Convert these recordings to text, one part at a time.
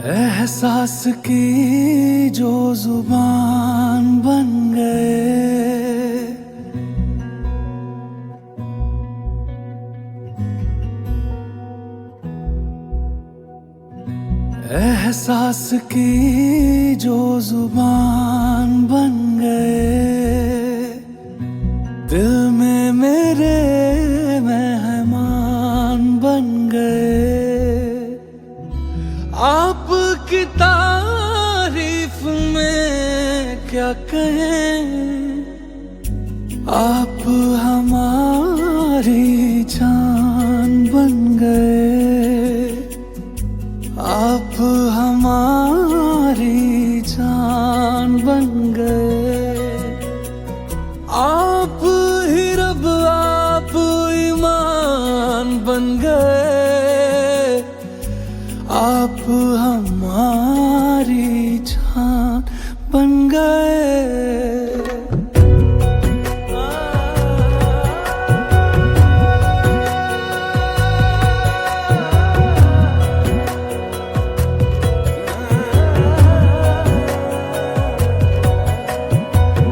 एहसास की जो जुबान बन गए, एहसास की जो जुबान बन गए, दिल में मेरे मेहमान बन गए। आपकी तारीफ में क्या कहें, आप हमारी जान बन गए, आप हमारी जान बन गए। आप ही रब, आप ईमान बन गए, आप हमारी जान बन गए।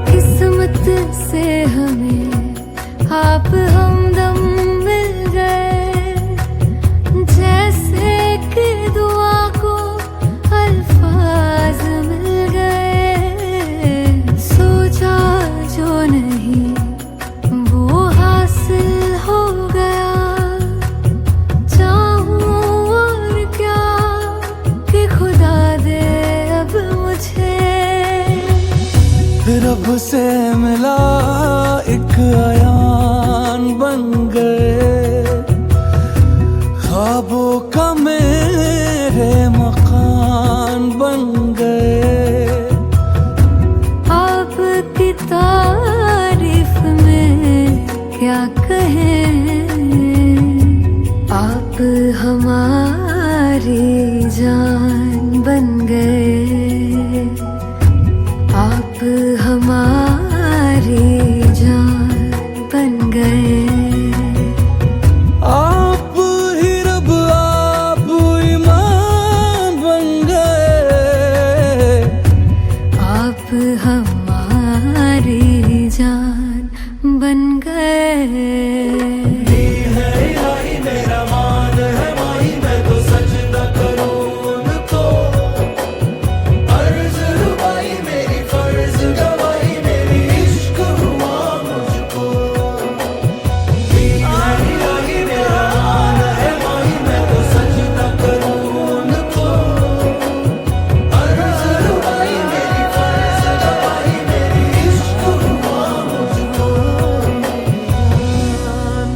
किस्मत से हमें आप हमदम मिल गए, जैसे कि दुआ को अल्फाज मिल गए। सोचा जो नहीं वो हासिल हो गया, चाहूं और क्या कि खुदा दे अब मुझे। रब से मिला एक अयान बन गए, ख्वाबों का मेरे मकान बन गए। आपकी तारीफ में क्या कहें, आप हमारी जान बन गए, आप हमारी जान बन गए। आप ही रब, आप ईमान बन गए, आप हमारी जान बन गए। मेरा मान है माही, मैं तो सजदा करूं उनको। अर्ज रुबाई मेरी, फर्ज गवाही मेरी, इश्क हुआ मुझको। मेरा मान है माही, मैं तो सजदा करूं उनको। अर्ज रुबाई मेरी, फर्ज गवाही मेरी, इश्क हुआ मुझको।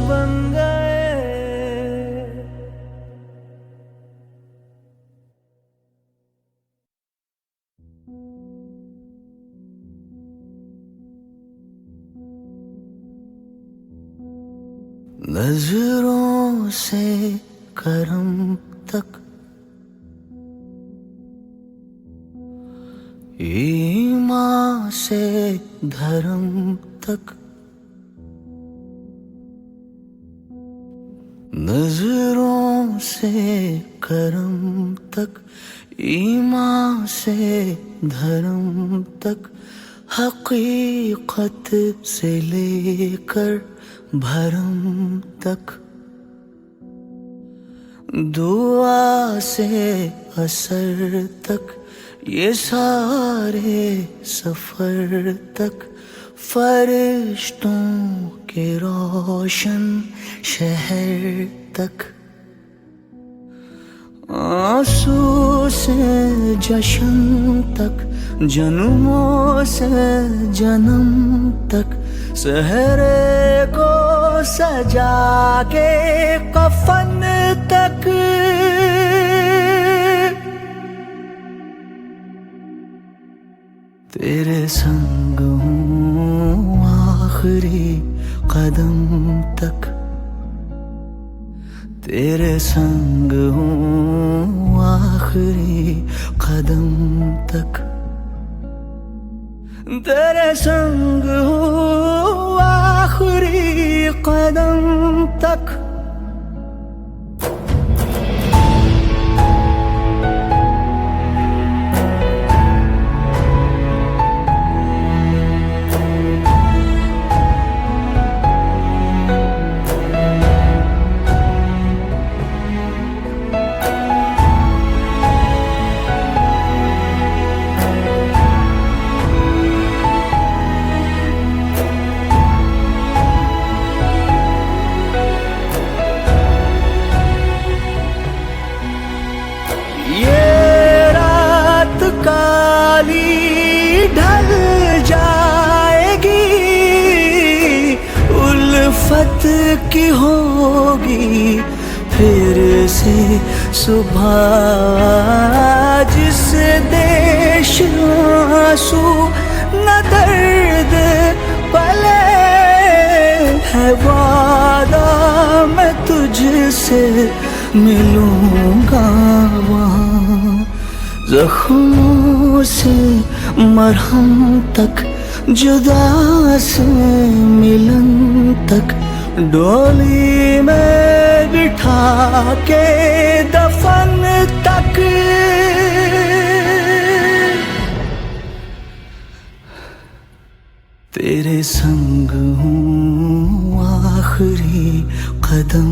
बन गए। नजरों से करम तक, ईमान से धर्म तक, नजरों से करम तक, ईमान से धर्म तक, हकीकत से लेकर भरम तक, दुआ से असर तक, ये सारे सफर तक, फरिश्तों के रोशन शहर तक, आंसू से जश्न तक, जन्मों से जन्म तक, सहरे को सजा के कफन तक, तेरे संग हूँ आखिरी कदम तक, तेरे संग हूँ आखिरी कदम तक, तेरे संग हूँ आखिरी कदम तक। ये रात काली ढल जाएगी, उल्फत की होगी फिर से सुबह। जिस देश आंसू न दर्द पले, है वादा मैं तुझसे मिलूंगा वहाँ। जख्मों से मरहम तक, जुदा से मिलन तक, डोली में बिठा के दफन तक। तेरे संग हूँ आखिरी कदम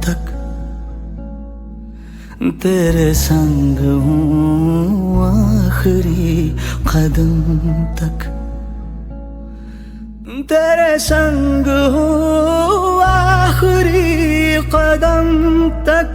तक, तेरे संग हूँ आखिरी कदम तक, तेरे संग हूँ आखिरी कदम तक।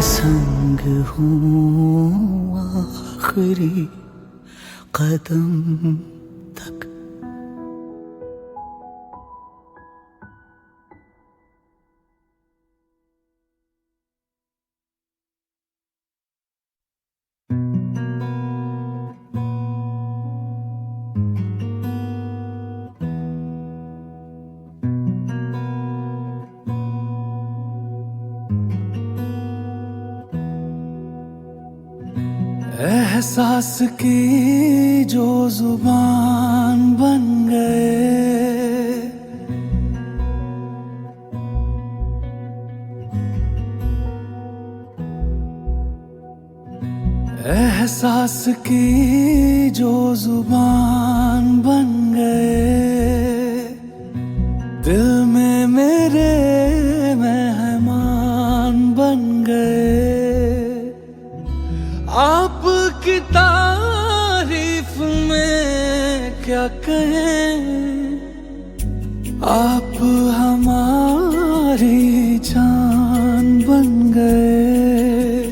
संग हूँ आखिरी कदम तक। एहसास की जो जुबान बन गए, एहसास की जो जुबान बन गए, दिल में मेरे मेहमान बन गए। आपकी तारीफ में क्या कहें, आप हमारी जान बन गए,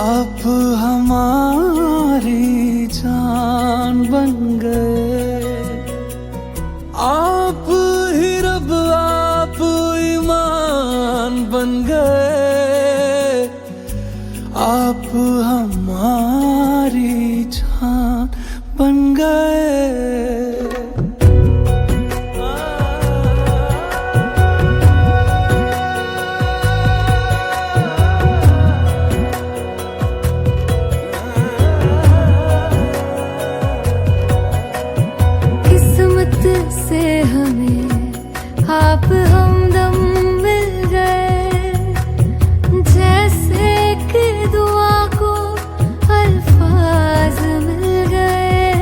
आप हमारी जान बन गए। आप ही रब, आप ईमान बन गए, आप हमारी जान बन गए। किस्मत से हमें आप हमदम मिल गए, जैसे कि दुआ को अल्फाज मिल गए।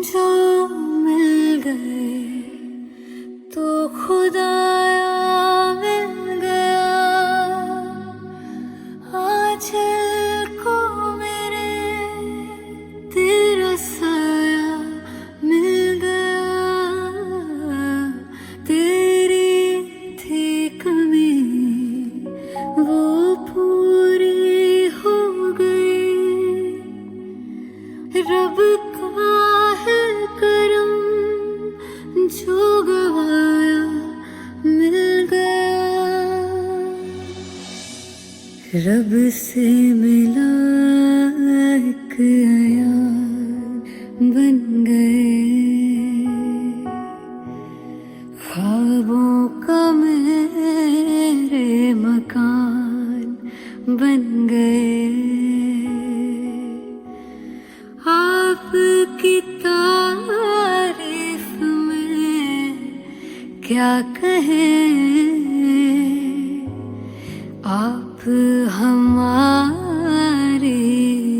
जो मिल गए तो खुदाया मिल गया। आंचल को मेरे तेरा साया मिल गया। तेरी थी कमी वो पूरी हो गई। रब का है करम जो गवाया मिल गया। रब से मिला एक यार बन गए। ख्वाबों का मेरे मकान बन गए। आपकी तारीफ में क्या कहें। आप हमारी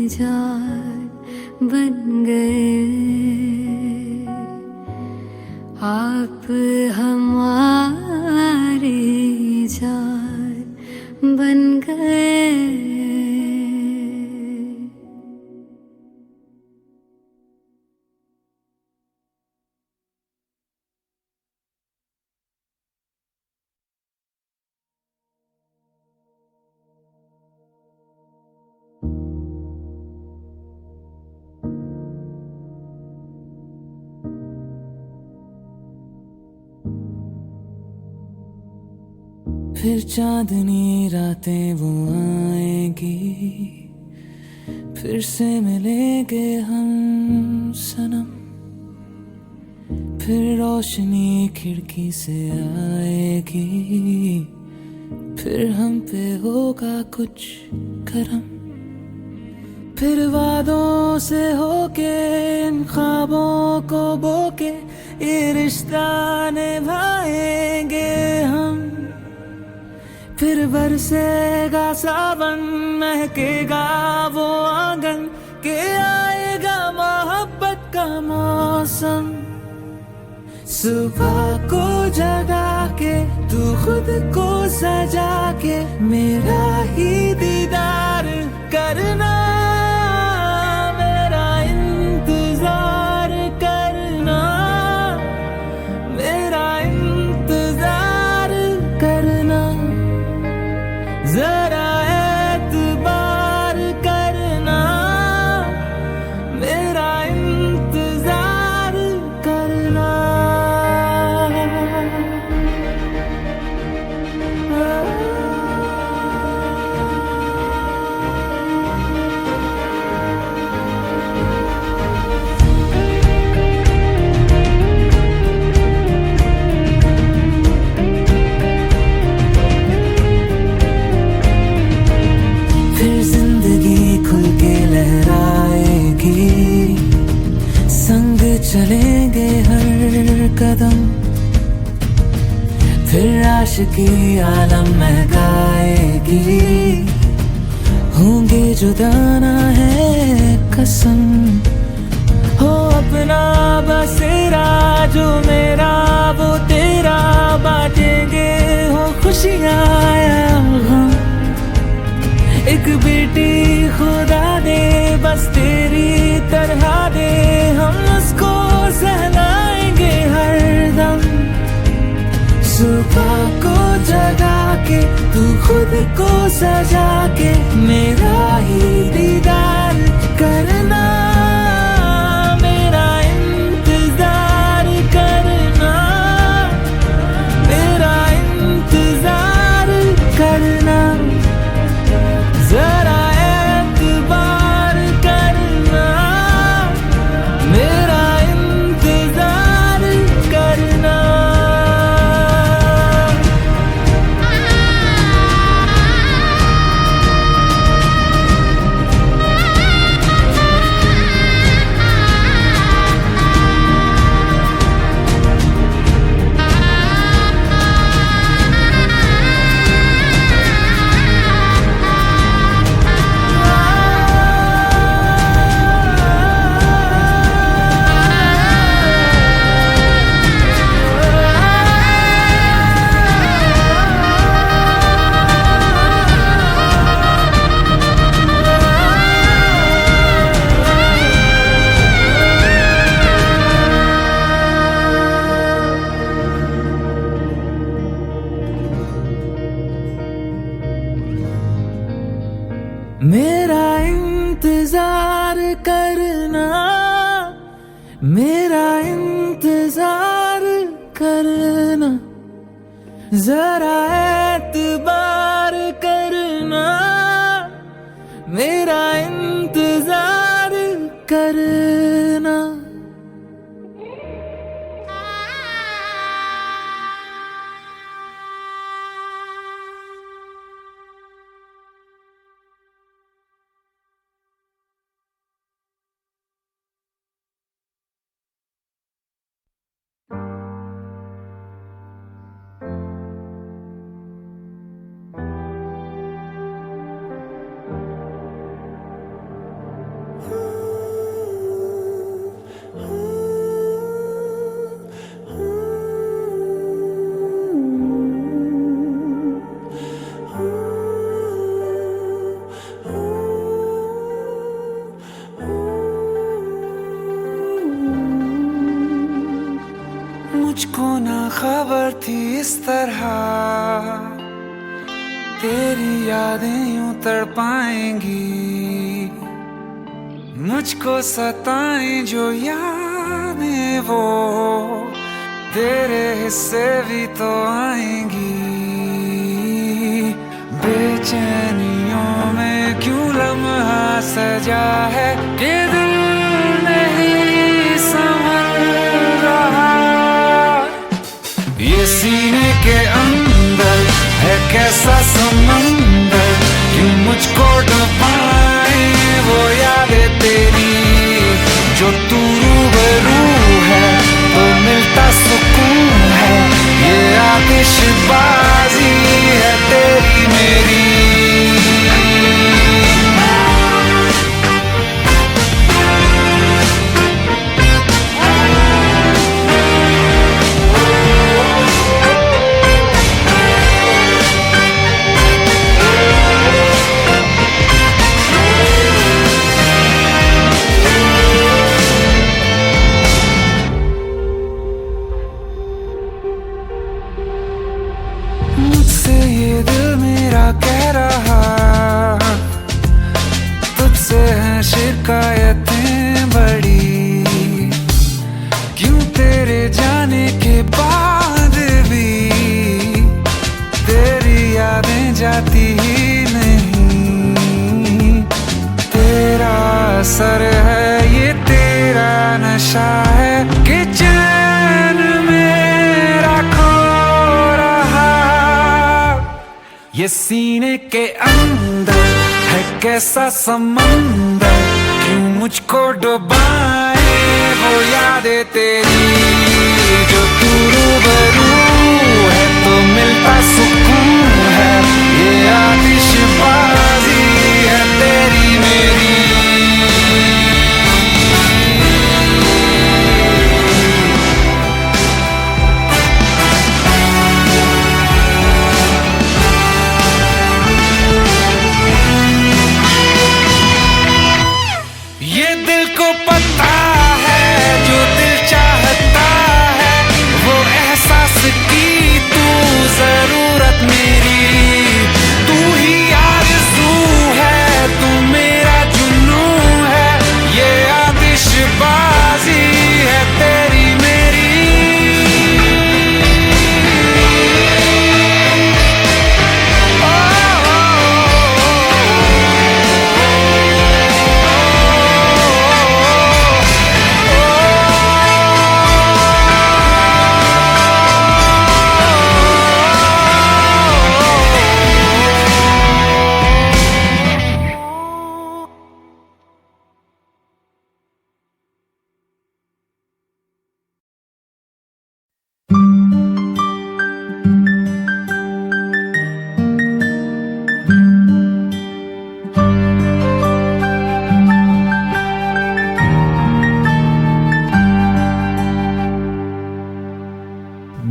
जान बन गए। आप हमारी जान बन गए। फिर चांदनी रातें वो आएंगी। फिर से मिलेंगे हम सनम। फिर रोशनी खिड़की से आएगी। फिर हम पे होगा कुछ करम। फिर वादों से होके इन ख्वाबों को बोके ये रिश्ता निभाएंगे हम। फिर बरसेगा सावन महकेगा वो आंगन के आएगा मोहब्बत का मौसम। सुबह को जगा के तू खुद को सजा के मेरा ही दीदार करना। मेरा इंतजार करना। मेरा इंतजार करना। जरा एतबार करना। मेरा इंतजार करना। संग चलेंगे हर कदम। फिर आशिकी आलम महकाएगी। होंगे जुदाना है कसम। हो अपना बसेरा जो मेरा वो तेरा बांटेंगे हो खुशियाँ या गम। एक बेटी खुदा दे बस तेरी तरह दे। हम उसको सहलाएंगे हर दम। सुबह को जगा के तू खुद को सजा के मेरा ही दीदार करना। मेरा इंतजार करना। मेरा इंतजार करना। जरा एतबार करना। मेरा इंतजार करना। मेरा इंतजार करना, मेरा इंतजार करना, जरा एतबार करना, मेरा इंतजार करना। मुझको ना खबर थी इस तरह तेरी यादें यूं तड़पाएंगी, मुझको सताएं जो यादें वो तेरे हिस्से भी तो आएंगी। बेचैनियों में क्यों लम्हा सजा है कि दिल नहीं संभल रहा। ये सीने के अंदर है कैसा समंदर, क्यों मुझको डुबाए वो यादें तेरी। जो तू रूबरू है तो मिलता सुकून है, ये आतिशबाजी है तेरी मेरी। मुझसे ये दिल मेरा कह रहा, तुझसे है शिकायतें बड़ी, क्यों तेरे जाने के बाद भी तेरी यादें जाती ही नहीं। तेरा असर है ये तेरा नशा है कि चैन मेरा खो रहा। ये सीने के अंदर है कैसा समंदर, क्यों मुझको डुबाए वो यादें तेरी। जो तू रूबरू है तो मिलता सुकून है, ये आतिशबाजी है तेरी मेरी। ये दिल को पता है जो दिल चाहता है, वो एहसास की तू जरूरत मेरी। तू ही आरज़ू है, तू मेरा जुनून है, ये आतिशबाजी है तेरी मेरी।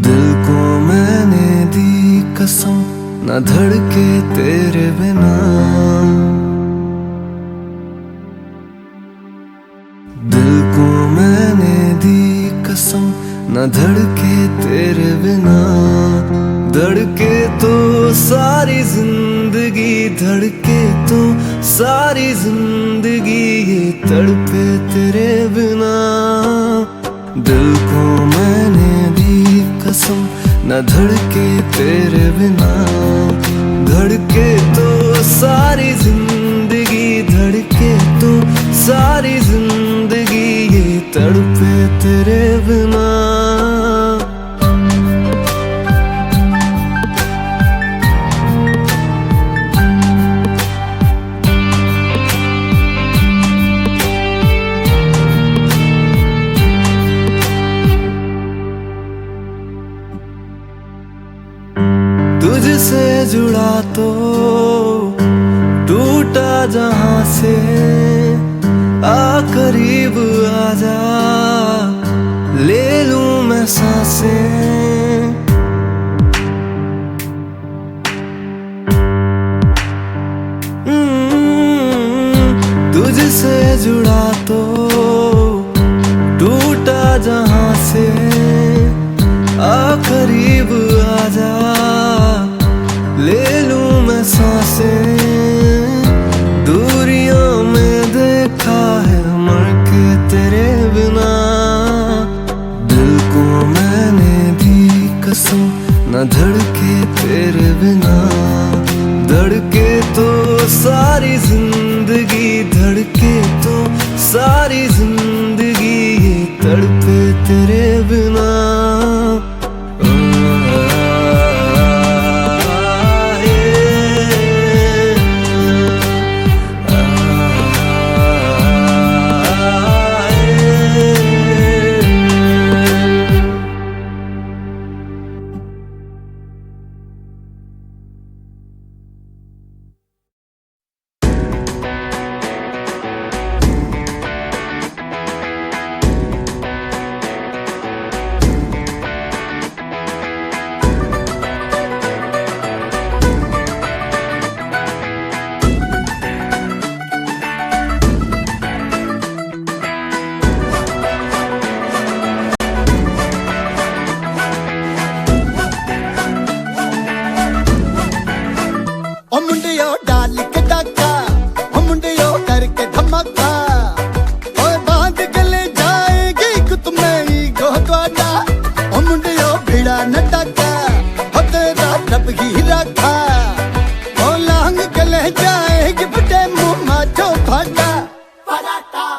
दिल को मैंने दी कसम न धड़के तेरे बिना, दिल को मैंने दी कसम न धड़के तेरे बिना। धड़के तो सारी जिंदगी, धड़के तो सारी जिंदगी ये तड़पे तेरे बिना। दिल को मैंने दी कसम न धड़के तेरे बिना। धड़के तो सारी जिंदगी, धड़के तो सारी जिंदगी ये तड़पे तेरे बिना। तुझसे जुड़ा तो टूटा जहां से, आ करीब आजा ले लूं मैं सांसें। तुझसे जुड़ा तो टूटा जहां से, आ करीब आजा ले लूं मैं सांसें। दूरियों में देखा है मर के तेरे बिना। दिल को मैंने दी कसम न धड़के तेरे बिना। धड़के तो सारी जिंदगी, धड़के तो सारी जिंदगी ये तड़पे तेरे बिना।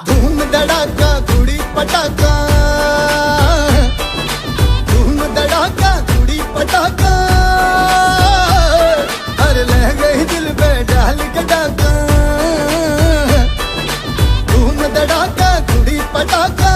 धूम धड़ाका कुड़ी पटाखा, धूम धड़ाका कुड़ी पटाखा, अरे ले गई दिल पे डाल के डाका। धूम धड़ाका कुड़ी पटाखा।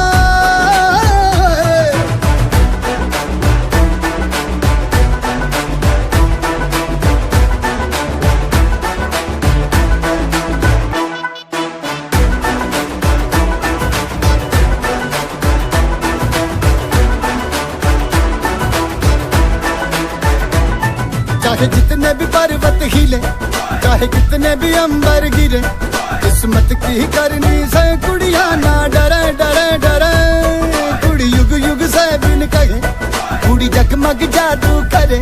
चाहे जितने भी पर्वत हिले, चाहे कितने भी अंबर गिरे, किस्मत की करनी से कुड़िया ना डरे डरे डरे। कुड़ी युग युग से बिन कहे, कुड़ी जगमग जादू करे,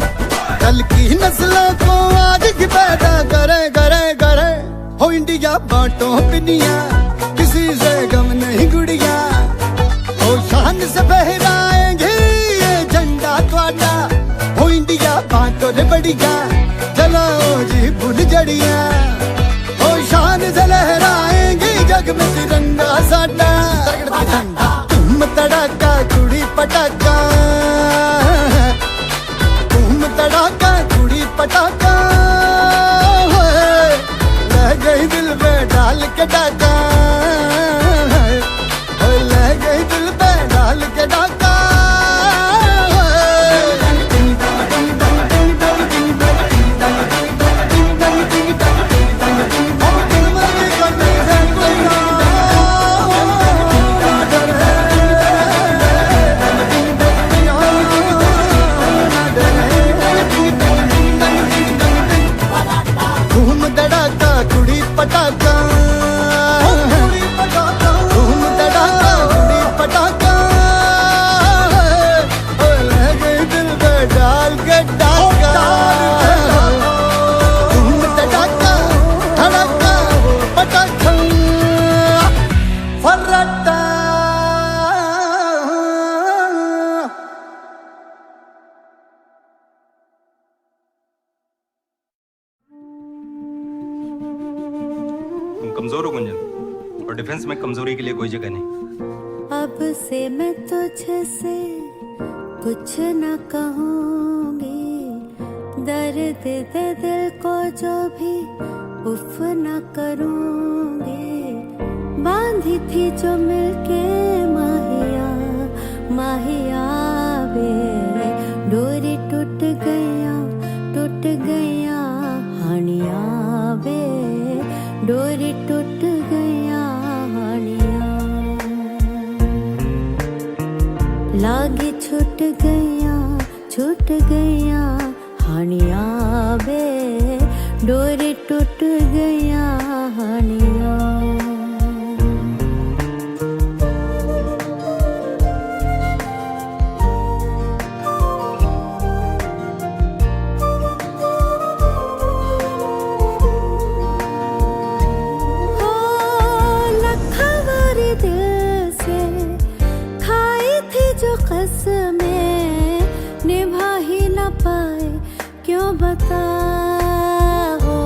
कल की नस्लों को आज की पैदा करे करे करे। हो इंडिया बांटो पिनिया, किसी से गम नहीं गुड़िया, हो शान से फहराएंगे ये झंडा त्वाडा। हो इंडिया बांटो रे बढ़िया, जलाओ जी फुल जड़िया, हो शान से लहराएंगे जग में तिरंगा साडा। तुम तड़ाका कुड़ी पटाखा, तुम तड़ाका कुड़ी पटाखा, रह गई दिल पे डाल के डाका, रह गई दिल पे डाल के डाका। पटाखा, धूम धड़ाका कुड़ी पटाखा, ले गई दिल पे डाल के डाका। धूम धड़ाका धड़ाका कमजोर हो गुंजन, और डिफेंस में कमजोरी के लिए कोई जगह नहीं। अब से मैं तुझसे कुछ न कहूँगी, दर्द दे दिल को जो भी उफ न करूँगी। बांधी थी जो मिलके माहिया माहिया वे, डोरी टूट गया हानिया वे, डोरी टूट गया हानिया। लागे छूट गया हानिया वे, डोरी टूट गया हानिया। कसमें निभा ही न पाए क्यों बता हो,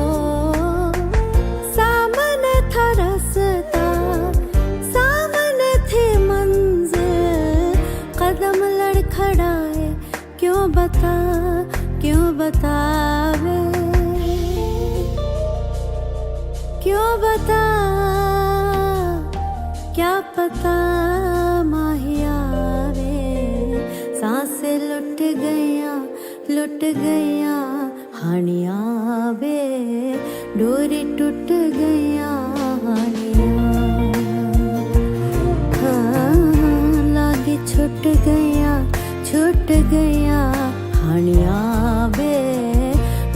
सामने था रास्ता सामने थी मंजिल, कदम लड़खड़ाए क्यों बतावे क्यों बता, क्या पता माहिया रे, सांसें लुट गया हानिया वे, डोरी टूट गया हानिया। हाँ, लागे छूट गया हानिया वे,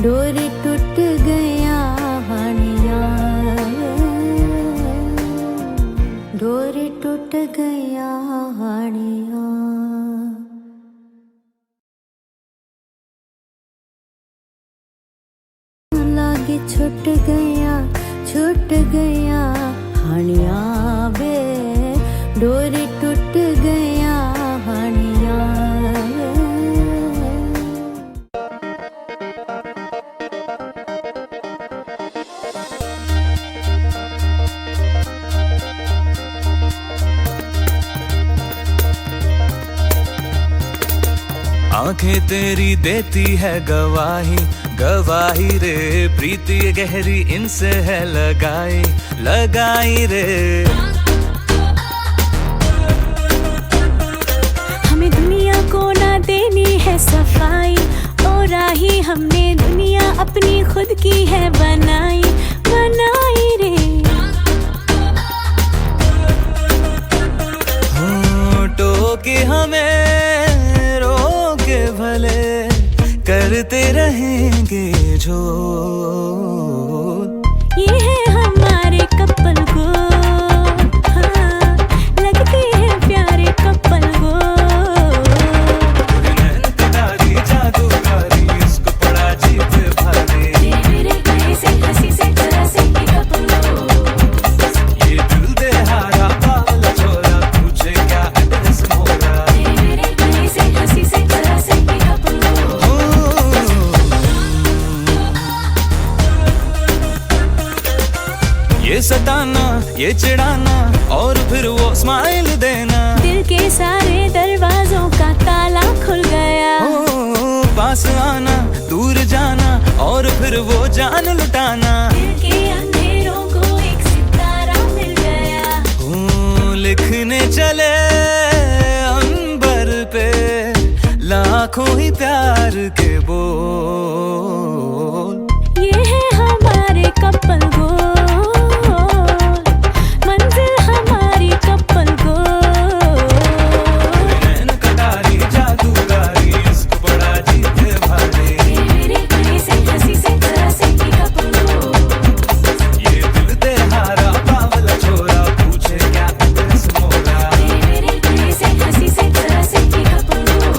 डोरी टूट गया हानिया, डोरी टूट गया हानिया। लागे छूट गया हानिया वे, डोरी टूट गया हानिया। आंखें तेरी देती है गवाही गवाही रे, प्रीति गहरी इनसे है लगाई रे। हमें दुनिया को ना देनी है सफाई, और राही हमने दुनिया अपनी खुद की है बनाई रे। टोके हमें रोके भले, करते रहेंगे जो ये है हमारे कपल को, हाँ, लगते हैं प्यारे कपल को। जादूगारी इसको पड़ा जीत भारी, मेरे कहीं से हंसी से जरा से ही कपल को। ये दिल दे हारा बावला छोरा, पूछे क्या एड्रेस मोरा। मेरे कहीं से हंसी से जरा से ही कपल को। ये सताना ये चिढ़ाना और फिर वो स्माइल देना, दिल के सारे दरवाजों का ताला खुल गया। पास आना दूर जाना और फिर वो जान लुटाना, दिल के अंधेरों को एक सितारा मिल गया। लिखने चले अंबर पे लाखों ही प्यार के बोल, ये है हमारे कपल को, मंजिल हमारी कपल को। कटारी जादूगारी इसको बड़ा जीत भारी, मेरे कहीं से हंसी से जरा से ही कपल को। ये दिल दे हारा बावला छोरा, पूछे क्या एड्रेस मोरा। मेरे कहीं से हंसी से जरा से ही कपल को।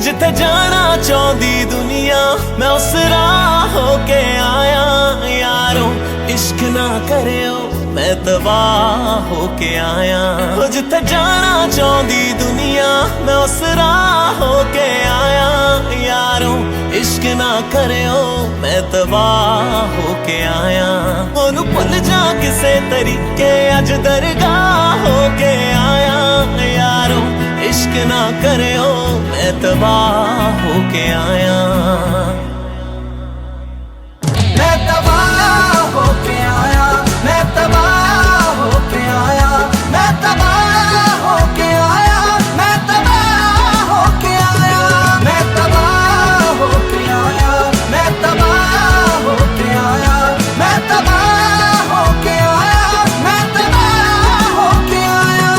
जिथे जाना चाहती दुनिया मैं उस राह होके आया यारों इश्क ना करियो मैं तबाह होके आया जिथे जाना चाहती दुनिया मैं उस राह होके आया यारों इश्क ना करियो मैं तबाह होके आया ओनू भुल जा किसे तरीके अज दरगाह होके आया यारों इश्क ना करियो मैं तबाह होके आया मैं तबाह होके आया मैं तबाह होके आया मैं तबाह होके आया मैं तबाह होके आया मैं तबाह होके आया मैं तबाह होके आया मैं तबाह होके आया मैं तबाह होके आया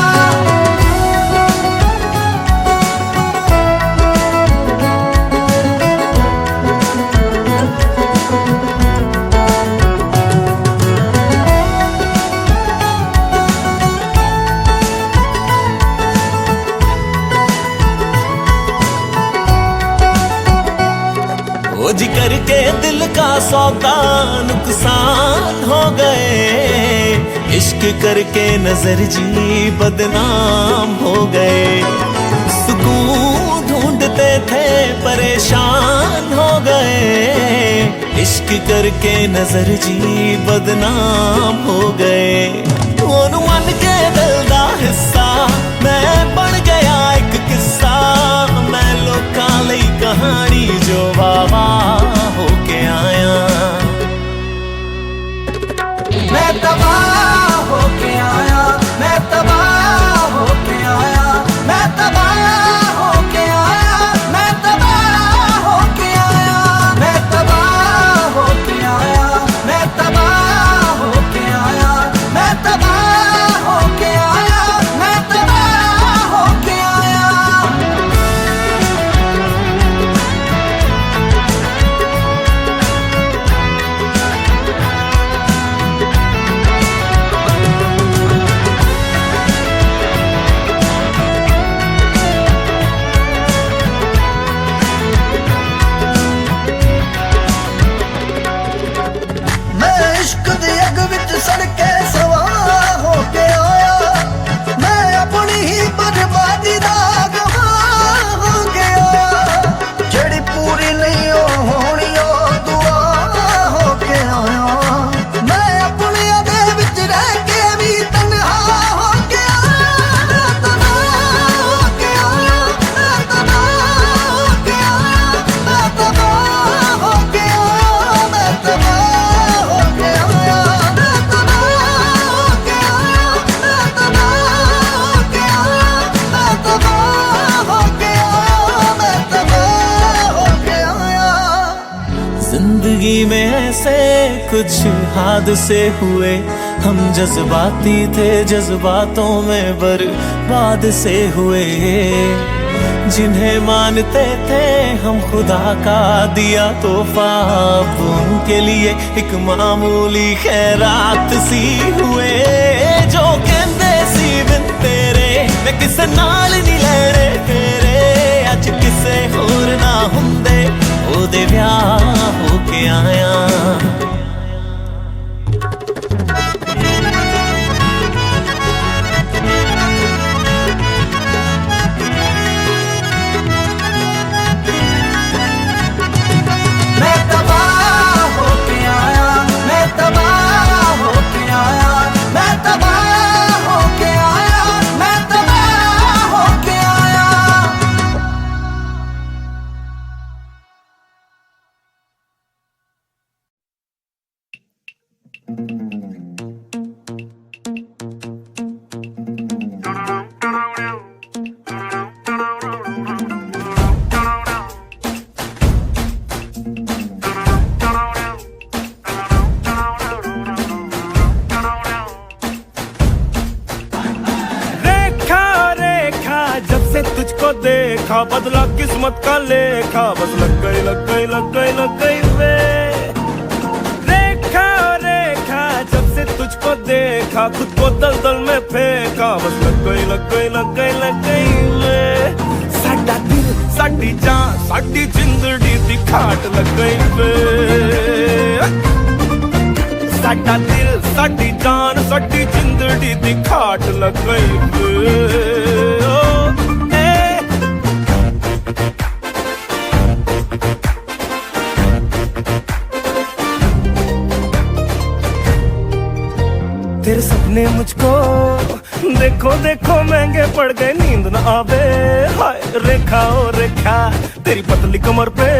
वो जी करके दिल का सौदा नुकसान हो गए इश्क करके नजर जी बदनाम हो गए सुकून ढूंढते थे परेशान हो गए इश्क करके नजर जी बदनाम हो गए ओनू मन के दिल दा हिस्सा मैं बन गया एक किस्सा मैं लोकां लई कहानी जो वावा होके आया मैं तबाह होके आया मैं तबाह होके आया मैं तबाह होके आया मैं तबाह होके आया मैं तबाह होके आया मैं तबाह होके आया मैं तबाह होके आया मैं तबाह होके आया मैं इश्क दी अग विच सड़के सवार होके आया मैं अपनी ही बर्बादी दा गवाह होके आया जेड़ी पूरी नहीं होनी ओ दुआ होके आया मैं अपने अदे विच रह के भी तन्हा होके आया तबाह होके आया तबाह होके आया तबाह होके आया मैं तबाह होके आया मैं तबाह होके आया मैं तबाह होके आया मैं तबाह होके आया मैं तबाह होके आया जिंदगी में ऐसे कुछ हादसे हुए हम जज्बाती थे जज्बातों में बर्बाद से हुए जिन्हें मानते थे हम खुदा का दिया तोहफा अब उनके लिए एक मामूली खैरात सी हुए जो कहते सी बिन तेरे मैं किसे नाल नहीं लैणे तेरे अज किसे होर ना हुंदे ओदे विआह होके आया मैं तबाह होके आया मैं तबाह होके आया मैं तबाह होके आया मैं तबाह होके आया रेखा रेखा जब से तुझको देखा बदला किस्मत का लेखा बस लग गई लग गई लग गई लग गई वे रेखा रेखा जब से तुझको देखा खुद को दलदल में फेंका बस लग गई लग गई लग गई लग गई वे साडा दिल साडी जान साडी जिंदड़ी दी खाट लग गई वे साडा दिल साडी जान साडी जिंदड़ी दी खाट लग गई वे ओ, ए। तेरे सपने मुझको देखो देखो महंगे पड़ गए नींद न आवे हाय रेखा ओ रेखा तेरी पतली कमर पे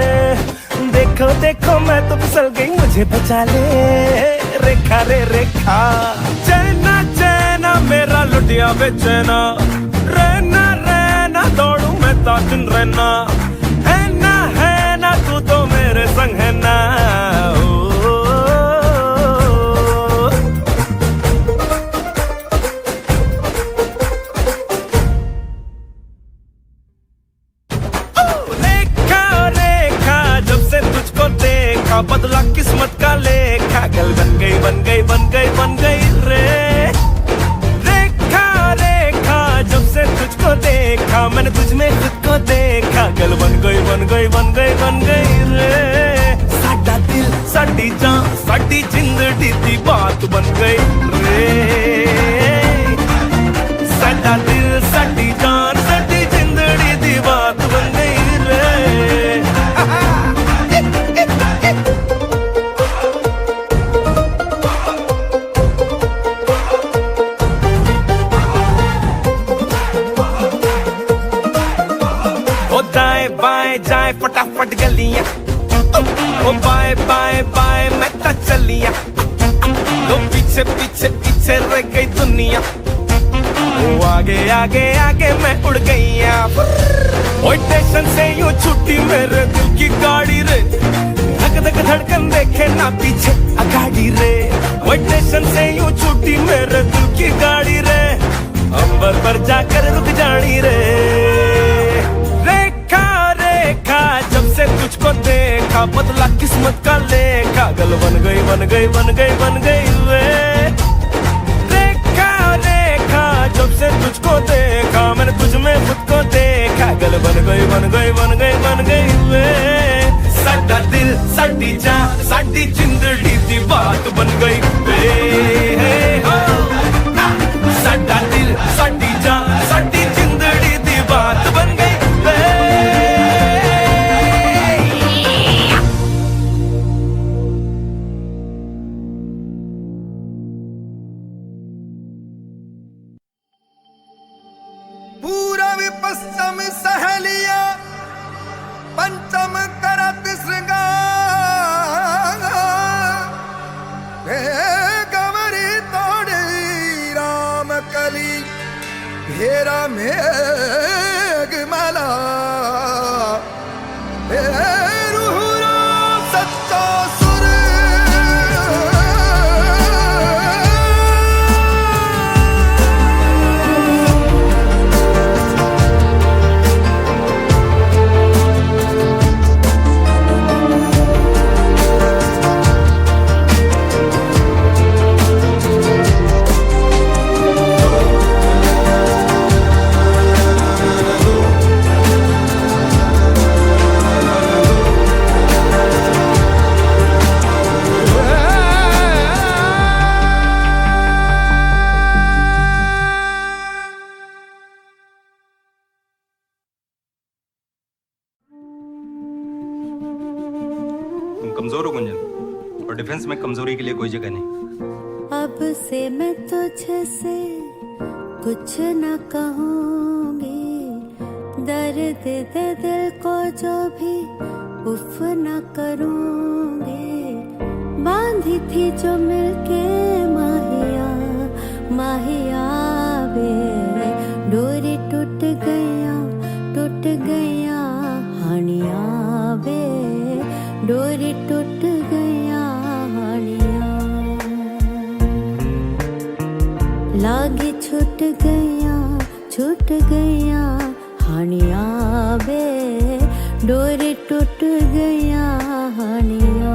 देखो देखो मैं तो फिसल गई मुझे बचा ले रेखा रे रेखा चैना चैना मेरा लुटिया बेचैना रहना रहना दौड़ू मैं तो दिन रहना है ना तू तो मेरे संग है ना बदला किस्मत का लेखा कल बन गई बन गई बन गई बन गई रे रेखा रेखा जब से तुझको देखा मैंने तुझ में खुद को देखा कल बन गई बन गई बन गई बन गई रे साडा दिल साडी जान साडी जिंदड़ी दी बात बन गई रे साडा दिल साडी जान साडी जिंदड़ी दी बात बन गई रे जाए फटाफट गलियां ओ बाय बाय बाय मैं तो चलिया लो पीछे पीछे पीछे रह गई दुनिया ओ आगे आगे आगे मैं उड़ गई ओ स्टेशन से यूं छुट्टी मेरे दिल की गाड़ी रे धक धक धड़कन देखे ना पीछे अगाड़ी रे ओ स्टेशन से यूं छुट्टी मेरे दिल की गाड़ी रे अंबर पर जाकर रुक जानी रे जब से तुझको देखा बदला किस्मत का लेखा गल बन गई बन गई बन गई बन गई वे रेखा रेखा जब से तुझको देखा मैंने तुझ में खुद को देखा गल बन गई बन गई बन गई बन गई वे साडा दिल साडी जान साडी जिंदड़ी दी बात बन गई वे साडा दिल साडी जान साडी जिंदड़ी दी बात बन गई पश्चिम सहेलिया पंचम करत श्रृंगार गवरी तोड़ी राम कली घेरा मेघ मला रूहरा सच्चा सुर कमजोर हो गुंजन और डिफेंस में कमजोरी के लिए कोई जगह नहीं। अब से मैं तुझसे कुछ न कहूँगी दर्द दे दिल को जो भी उफ न करूँगी बांधी थी जो मिलके माहिया माहिया बे डोरी टूट गया हानिया बे डोरी टूट गया हानिया लागे छूट गया हानिया बे डोरी टूट गया हानिया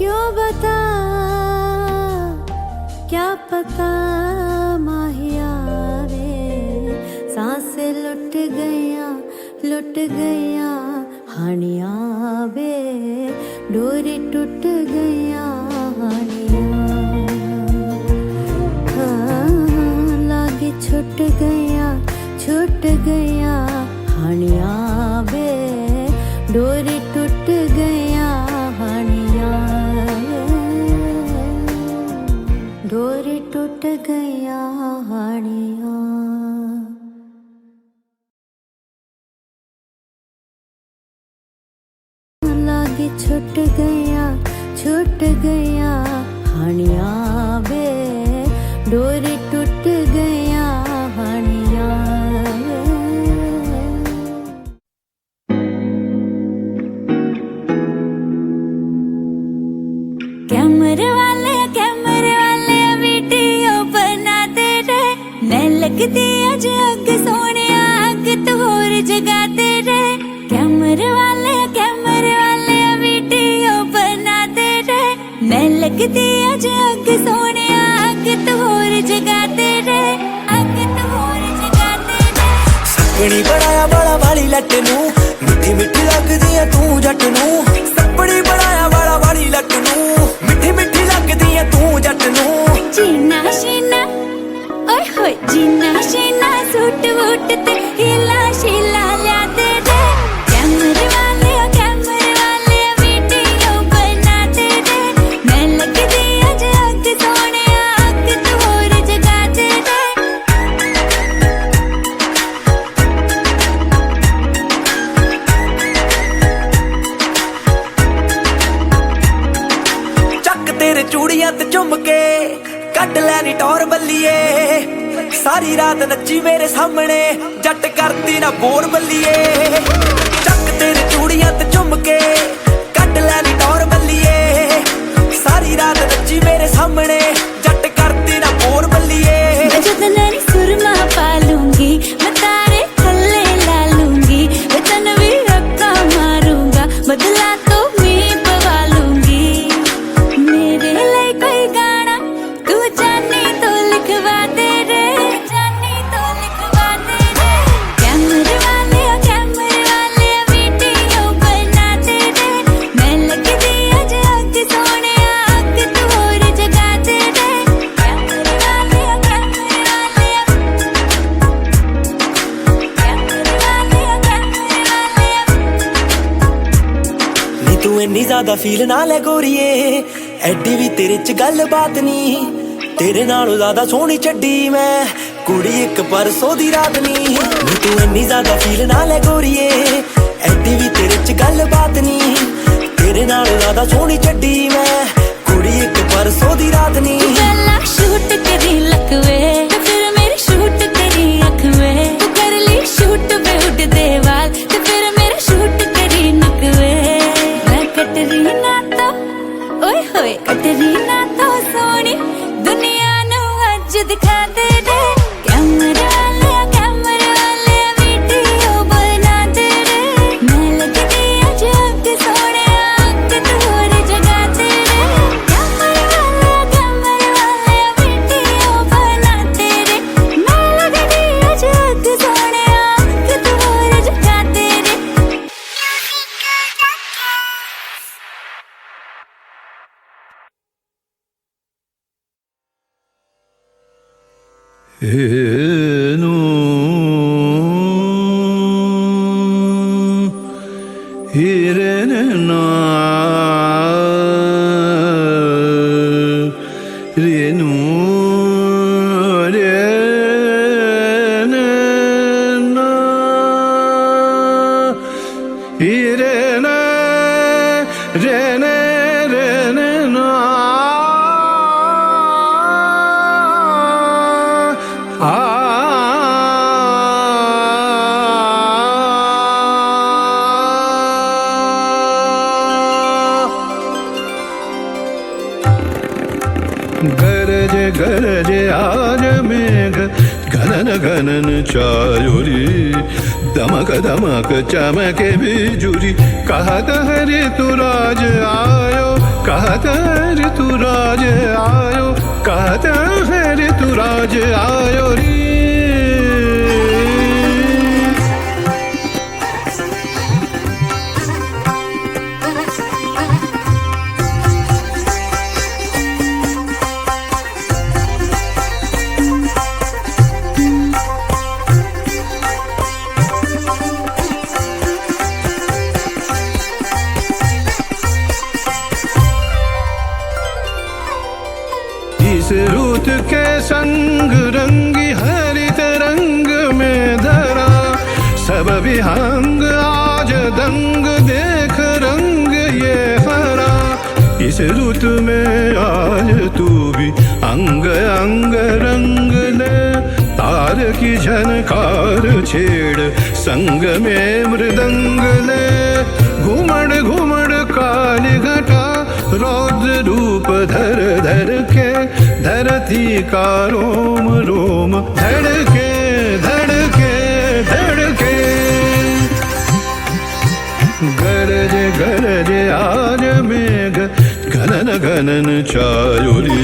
क्यों बता, क्या पता माहिया वे सांसें लुट गया हानिया वे डोरी टूट गया हानिया लागे छूट गया हानिया वे डोरी टूट गया हानिया डोरी टूट गया हानिया। लागे छूट गया हानिया वे डोरी टूट गया हानिया। कैमरे वाले वीडियो बनाते रहे मैं लगती अज अग सोने अग तो होर जगाते रहे। कैमरे वाले वीडियो बनाते रहे मैं लगती अज अग सोने अग तो होर जगाते रहे अग तो होर जगाते रहे। सपनी बनाया बाला वाली लट नू मिठी मिठी लगदी है तू जट नू। सपनी बनाया बाला वाली लट नू मिठी मिठी लगदी है तू जट नू। जीना शीना ओए होए जीना शीना सूट वूट ते हिला शीला ल्याते रे। कैमरे वाले वीडियो बनाते रे मैं लगदी अज अग सोने अग तो होर जगाते रे। ਚੱਕ ਤੇਰੇ ਚੂੜੀਆਂ ਤੇ ਝੁੰਮ ਕੇ ਕੱਢ ਲੈਣੀ ਟੌਰ ਬੱਲੀਏ। ਸਾਰੀ ਰਾਤ ਨੱਚੀ ਮੇਰੇ ਸਾਹਮਣੇ ਜੱਟ ਕਰਦੀ ਨਾ ਬੋਰ ਬੱਲੀਏ। ਚੱਕ ਤੇਰੇ ਚੂੜੀਆਂ ਤੇ ਝੁੰਮ ਕੇ ਕੱਢ ਲੈਣੀ ਟੌਰ ਬੱਲੀਏ। ਸਾਰੀ ਰਾਤ ਨੱਚੀ ਮੇਰੇ ਸਾਹਮਣੇ ਜੱਟ ਕਰਦੀ ਨਾ ਬੋਰ ਬੱਲੀਏ। मैं जतनरी सुरमा पालूंगी मैं तारे थल्ले ला लूंगी मैं तन भी रक्का मारूंगा बदला तो मैं पवा लूंगी। मेरे लिए कोई गाना तू जानी तो लिखवा दे रे जानी तो लिखवा दे रे। कैमरे वाले वीडियो बनाते रे मैं लगदी अज अग सोने अग तो होर जगाते रे। कैमरे वाले ਨੀ ਤੂੰ ਇੰਨੀ ਜ਼ਿਆਦਾ ਫੀਲ ਨਾ ਲੈ ਗੋਰੀਏ ਐਡੀ ਵੀ ਤੇਰੇ ਚ ਗੱਲ ਬਾਤ ਨਹੀਂ। ਤੇਰੇ ਨਾਲੋਂ ਜ਼ਿਆਦਾ ਸੋਹਣੀ ਚੱਡੀ ਮੈਂ ਕੁੜੀ ਇੱਕ ਪਰਸੋਂ ਦੀ ਰਾਤ ਨਹੀਂ। ਨੀ ਤੂੰ ਇੰਨੀ ਜ਼ਿਆਦਾ ਫੀਲ ਨਾ ਲੈ ਗੋਰੀਏ ਐਡੀ ਵੀ ਤੇਰੇ ਚ ਗੱਲ ਬਾਤ ਨਹੀਂ। ਤੇਰੇ ਨਾਲੋਂ ਜ਼ਿਆਦਾ ਸੋਹਣੀ ਚੱਡੀ ਮੈਂ ਕੁੜੀ ਇੱਕ ਪਰਸੋਂ ਦੀ ਰਾਤ ਨਹੀਂ। पहला शूट करी लकवे तो फिर मेरी शूट करी अखवे तू कर ली शूट पे उड़दे वाल तो फिर मेरा शूट करी नकवे। मैं कटरीना तो ओए होए कटरीना तो सोनी दुनिया नू अज दिखा दे रे। कैमरे वाले वीडियो बनाते रे मैं लगदी अज अग सोने अग तो होर जगाते रे। कैमरे वाले वीडियो बनाते रे मैं लगदी अज अग सोने अग तो होर जगाते रे। गरजे गरजे आज मेघ घनन घनन चायुरी दमक दमक चमके बिजुरी कहत हरे तू राज आयो कह कहते ऋतुराज आयो, कहते ऋतुराज आयो रे। इस रुत के संग रंगी हरित रंग में धरा, सब विहंग आज दंग देख रंग ये हरा। इस रुत में आज तू भी अंग अंग रंग ले, तार की झनकार छेड़ संग में मृदंग ले। घुमड़ घुमड़ काली घटा रौद्र रूप धर धर के, धरती का रोम रोम धड़के धड़के धड़के। गरज गरज आज मेघ घनन घनन चायुरी,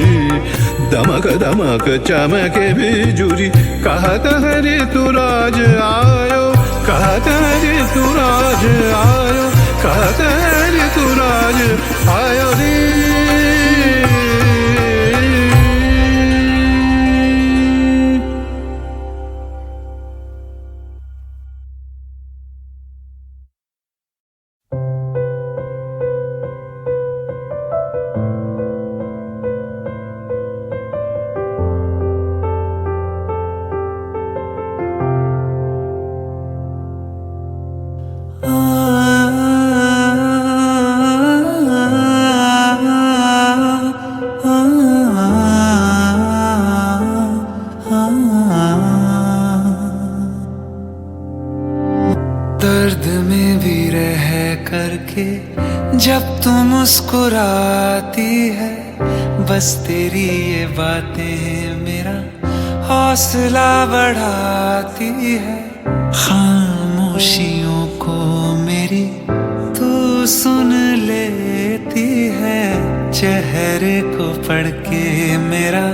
दमक दमक चमके बिजुरी। कहत ऋतुराज आयो, कहत ऋतुराज आयो, कहत ऋतुराज आयो रे। दर्द में भी रह करके जब तू मुस्कुराती है, बस तेरी ये बातें मेरा हौसला बढ़ाती है। खामोशियों को मेरी तू सुन लेती है, चेहरे को पढ़ के मेरा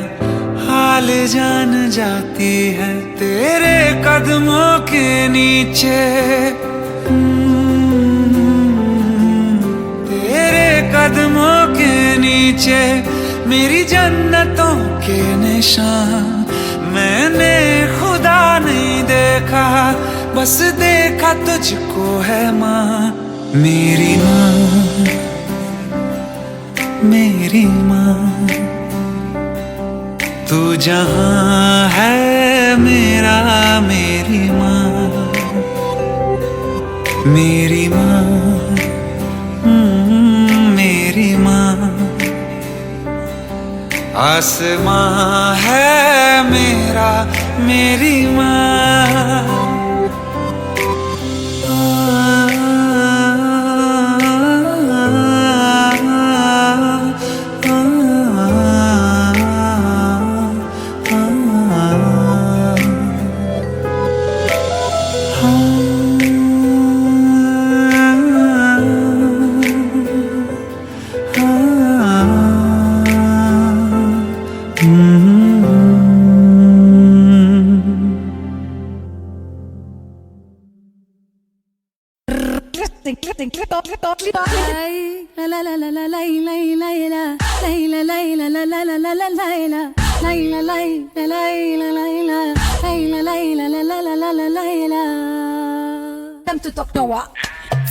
हाल जान जाती है। तेरे कदमों के नीचे, तेरे कदमों के नीचे मेरी जन्नतों के निशान। मैंने खुदा नहीं देखा, बस देखा तुझको है माँ। मेरी माँ, मेरी माँ, तू जहाँ है मेरा मेरी माँ। मेरी माँ, मेरी माँ, आसमां है मेरा मेरी माँ।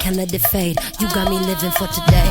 can't let it fade. You got me living for today.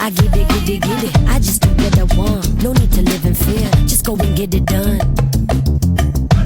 I get it. I just do what I want. No need to live in fear. Just go and get it done.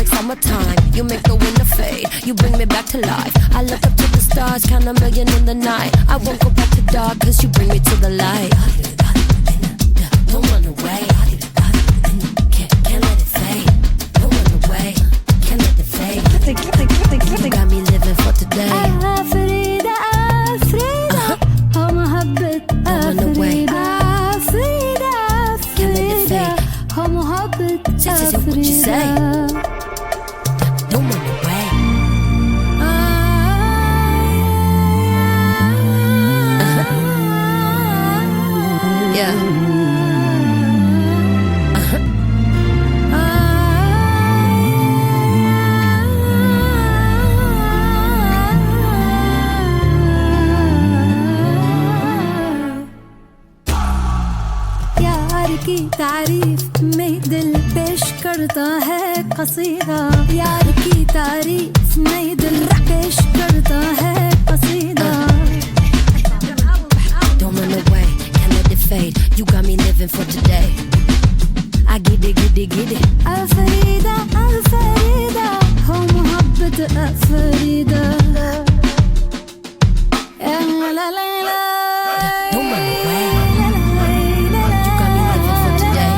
like summertime. You make the winter fade, you bring me back to life. I look up to the stars, count a million in the night. I won't go back to dark, cause you bring me to the light. Don't run away, can't let it fade. Don't run away, can't let it fade. Got me living for today. Afrida, Afrida, oh mohabbat Afrida, Afrida, Afrida, oh mohabbat Afrida. What you say? Don't run away. Yeah. यार की तारीफ में दिल पेश करता है कसीदा, यार की तारीफ में दिल पेश करता है कसीदा. Don't run away, can't let it fade. You got me living for today. I get it, get it, get it. Afrida, Afrida, हो मोहब्बत Afrida. La la la la. Don't run away. You got me living for today.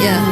Yeah.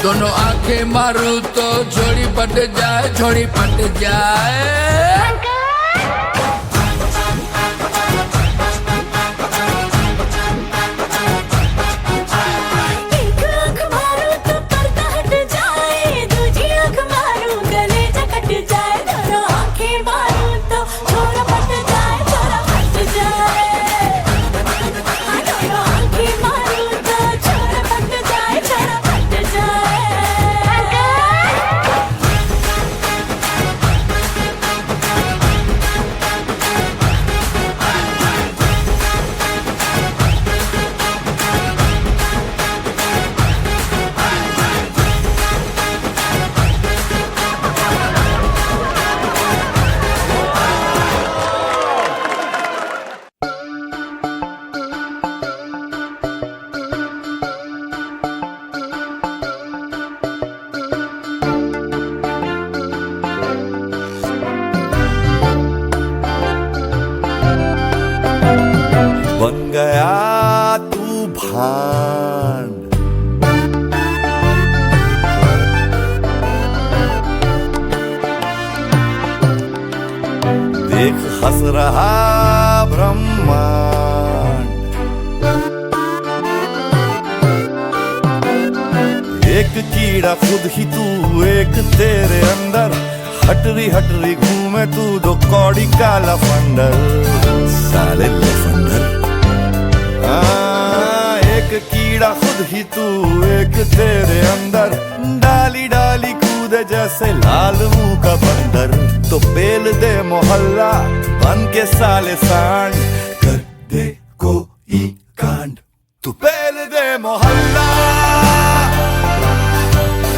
दोनों आंखें मारूं तो झोली पट जाए, झोली पट जाए. एक हंस रहा ब्रह्मांड, एक कीड़ा खुद ही तू, एक तेरे अंदर हटरी हटरी घूमे तू, दो कौड़ी काला फंडर, साले लफंडर। एक कीड़ा खुद ही तू, एक तेरे अंदर, डाली डाली कूदे जैसे लाल मुंह का बंदर। तो पेल दे मोहल्ला बन के साले सांड, कर दे कोई कांड। तू पेल दे मोहल्ला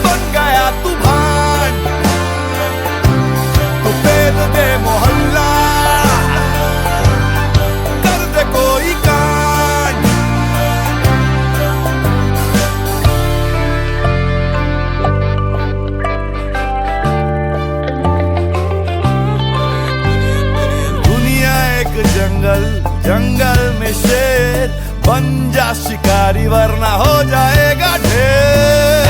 बन गया तू भांड, तू पेल दे मोहल्ला कर दे कोई कांड। जंगल जंगल में शेर बन जा शिकारी वरना हो जाएगा ढेर।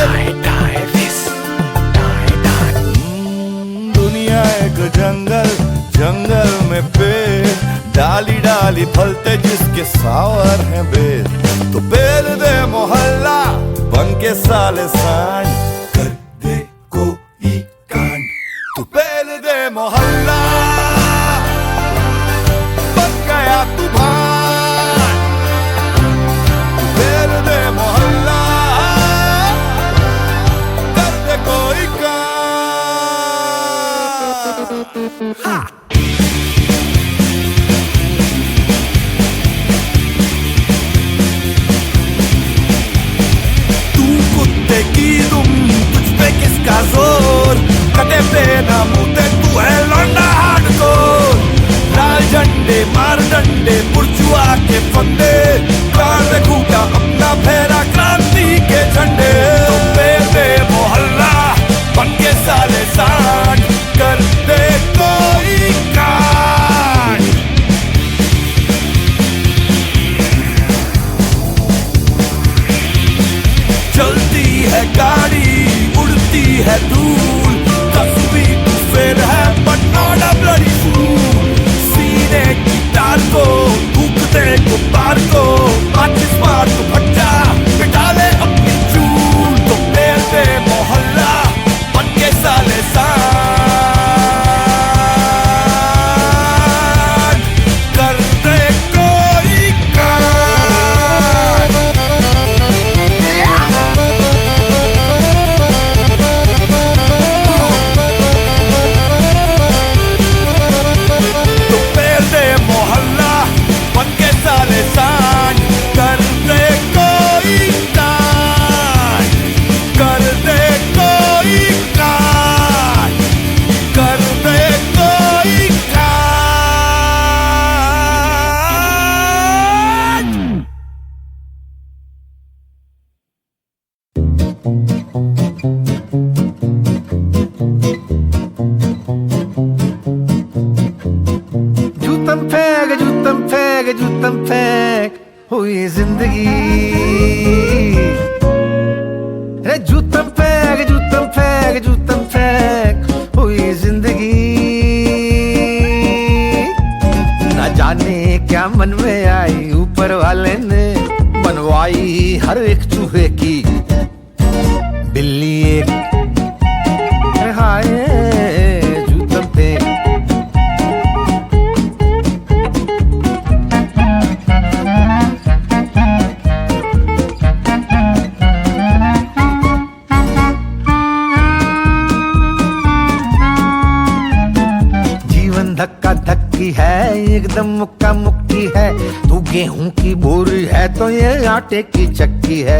दुनिया एक जंगल जंगल में पेड़, डाली डाली फलते जिसके सावर हैं बेर। तो पेल दे मोहल्ला बन के साले सांड, कर दे कोई कांड। तू पेल दे मोहल्ला तू भांड, तू पेल दे मोहल्ला कर दे कोई काम। तू कुत्ते की दुम, तुझ पे किसका जोर, कटे पे ना मुँह तू है लौंडा हार्डकोर। लाल झंडे मार डंडे बुर्जुआ के फंदे, कान में घूटा अपना फेरा क्रांति के झंडे। तो पेल दे मोहल्ला बन के साले सांड, कर दे कोई कांड। चलती है गाड़ी उड़ती है धूल, कभी तू फेर है but not a bloody fool। की तार को थूकते गुब्बार को, माचिस मार तो फट जा पिटा ले अपनी चूल। तो पेल दे मोहल्ला बन के साले सांड, कर दे कोई कांड। तो पेल दे मोहल्ला बन के साले सांड, कर दे कोई कांड, कर दे कोई कांड, कर दे कोई जूतम फेंक हुई जिंदगी। रे जूतम फेंक जूतम फेंक जूतम फेंक हुई जिंदगी। न जाने क्या मन में आई, ऊपर वाले ने बनवाई हर एक चूहे की बिल्ली एक। हाय जूतम फेंक, धक्का धक्की है एकदम मुक्का मुक्की है। तू गेहूं की बोरी है तो ये आटे की चक्की है।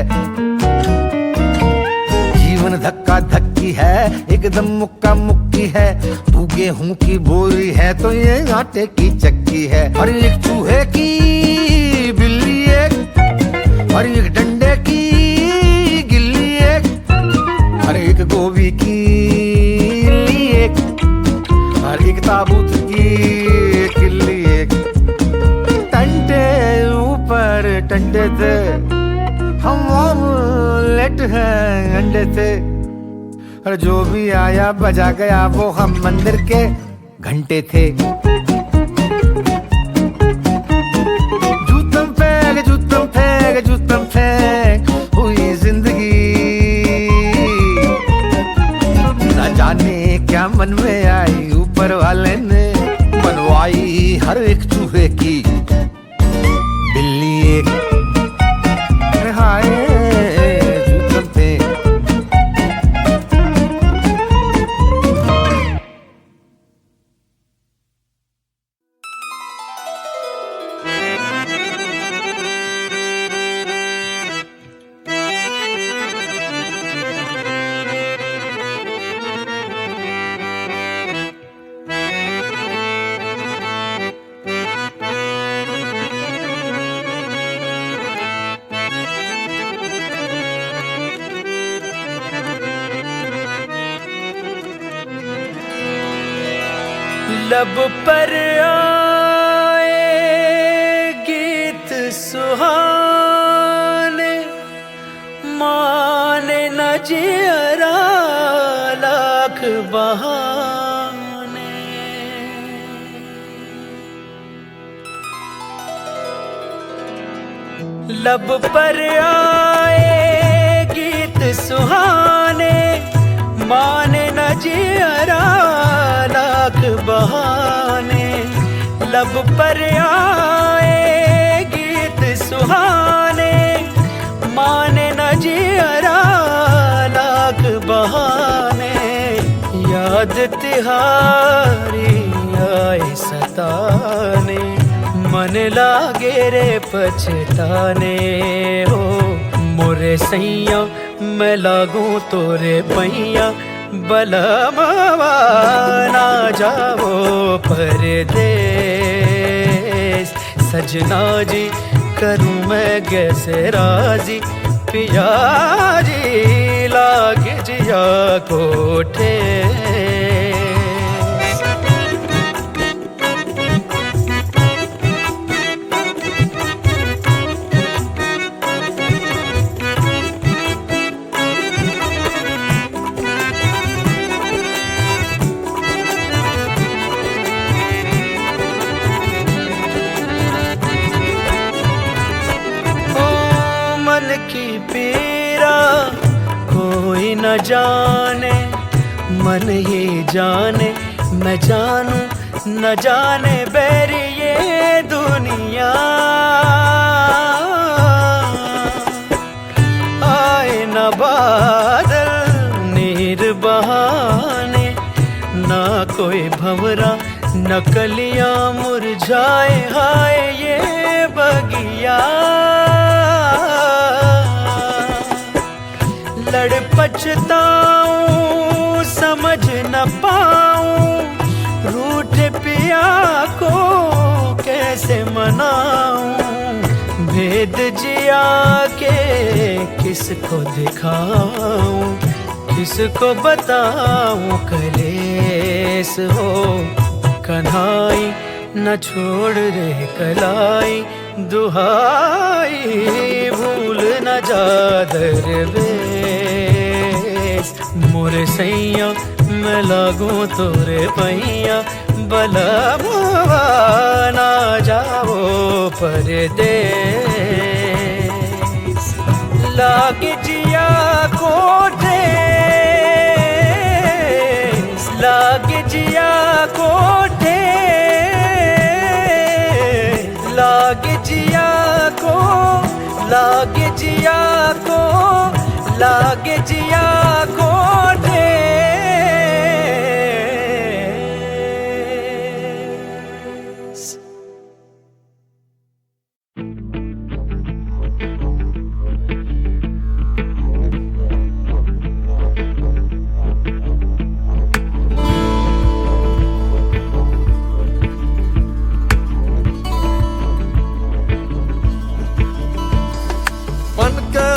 जीवन धक्का धक्की है एकदम मुक्का मुक्की है। तू गेहूं की बोरी है तो ये आटे की चक्की है। और एक चूहे की बिल्ली एक, और एक डंडे की गिल्ली एक, और एक गोभी की इल्ली एक, और एक ताबूत की किल्ली एक। टंटे ऊपर टंटे थे, हम ऑमलेट हैं अंडे थे। और जो भी आया बजा गया वो हम मंदिर के घंटे थे। जूतम फेंक हुई जिंदगी। न जाने क्या मन में आई, ऊपर वाले ने बनवाई हर एक चूहे की बिल्ली एक। हाय जूतम फेंक। लब पर आए गीत सुहाने, माने न जियरा लाख बहाने। लब पर आए गीत सुहाने, माने न जियरा लाख बहाने। लब पर आए गीत सुहाने, माने न जियरा लाख बहाने। याद तिहारी आए सताने, मन लागे रे पछताने। हो मोरे सैया मैं लागू तोरे पैया, बलमवा ना जाओ परदेस। सजना जी करूँ मैं कैसे राजी, पिया जी लाग जिया कोठे। की पीरा कोई न जाने, मन ही जाने मैं जानू न जाने बैरी ये दुनिया। आए न बादल नीर बहाने, ना कोई भंवरा न कलियां मुरझाए। हाय ये बगिया लड़ पछताऊं समझ न पाऊं, रूठ पिया को कैसे मनाऊं। भेद जिया के किसको दिखाऊं, किसको बताऊं कलेस हो। कन्हाई न छोड़ रे कलाई, दुहाई भूल न जा दरवेश। मोरे सैया मैं लागू तोरे पैया, बलमवा ना जाओ परदेस। लागे जिया कोठे, लागे जिया कोठे, लागे जिया को, लागे जिया को, लागे जिया को ढेर।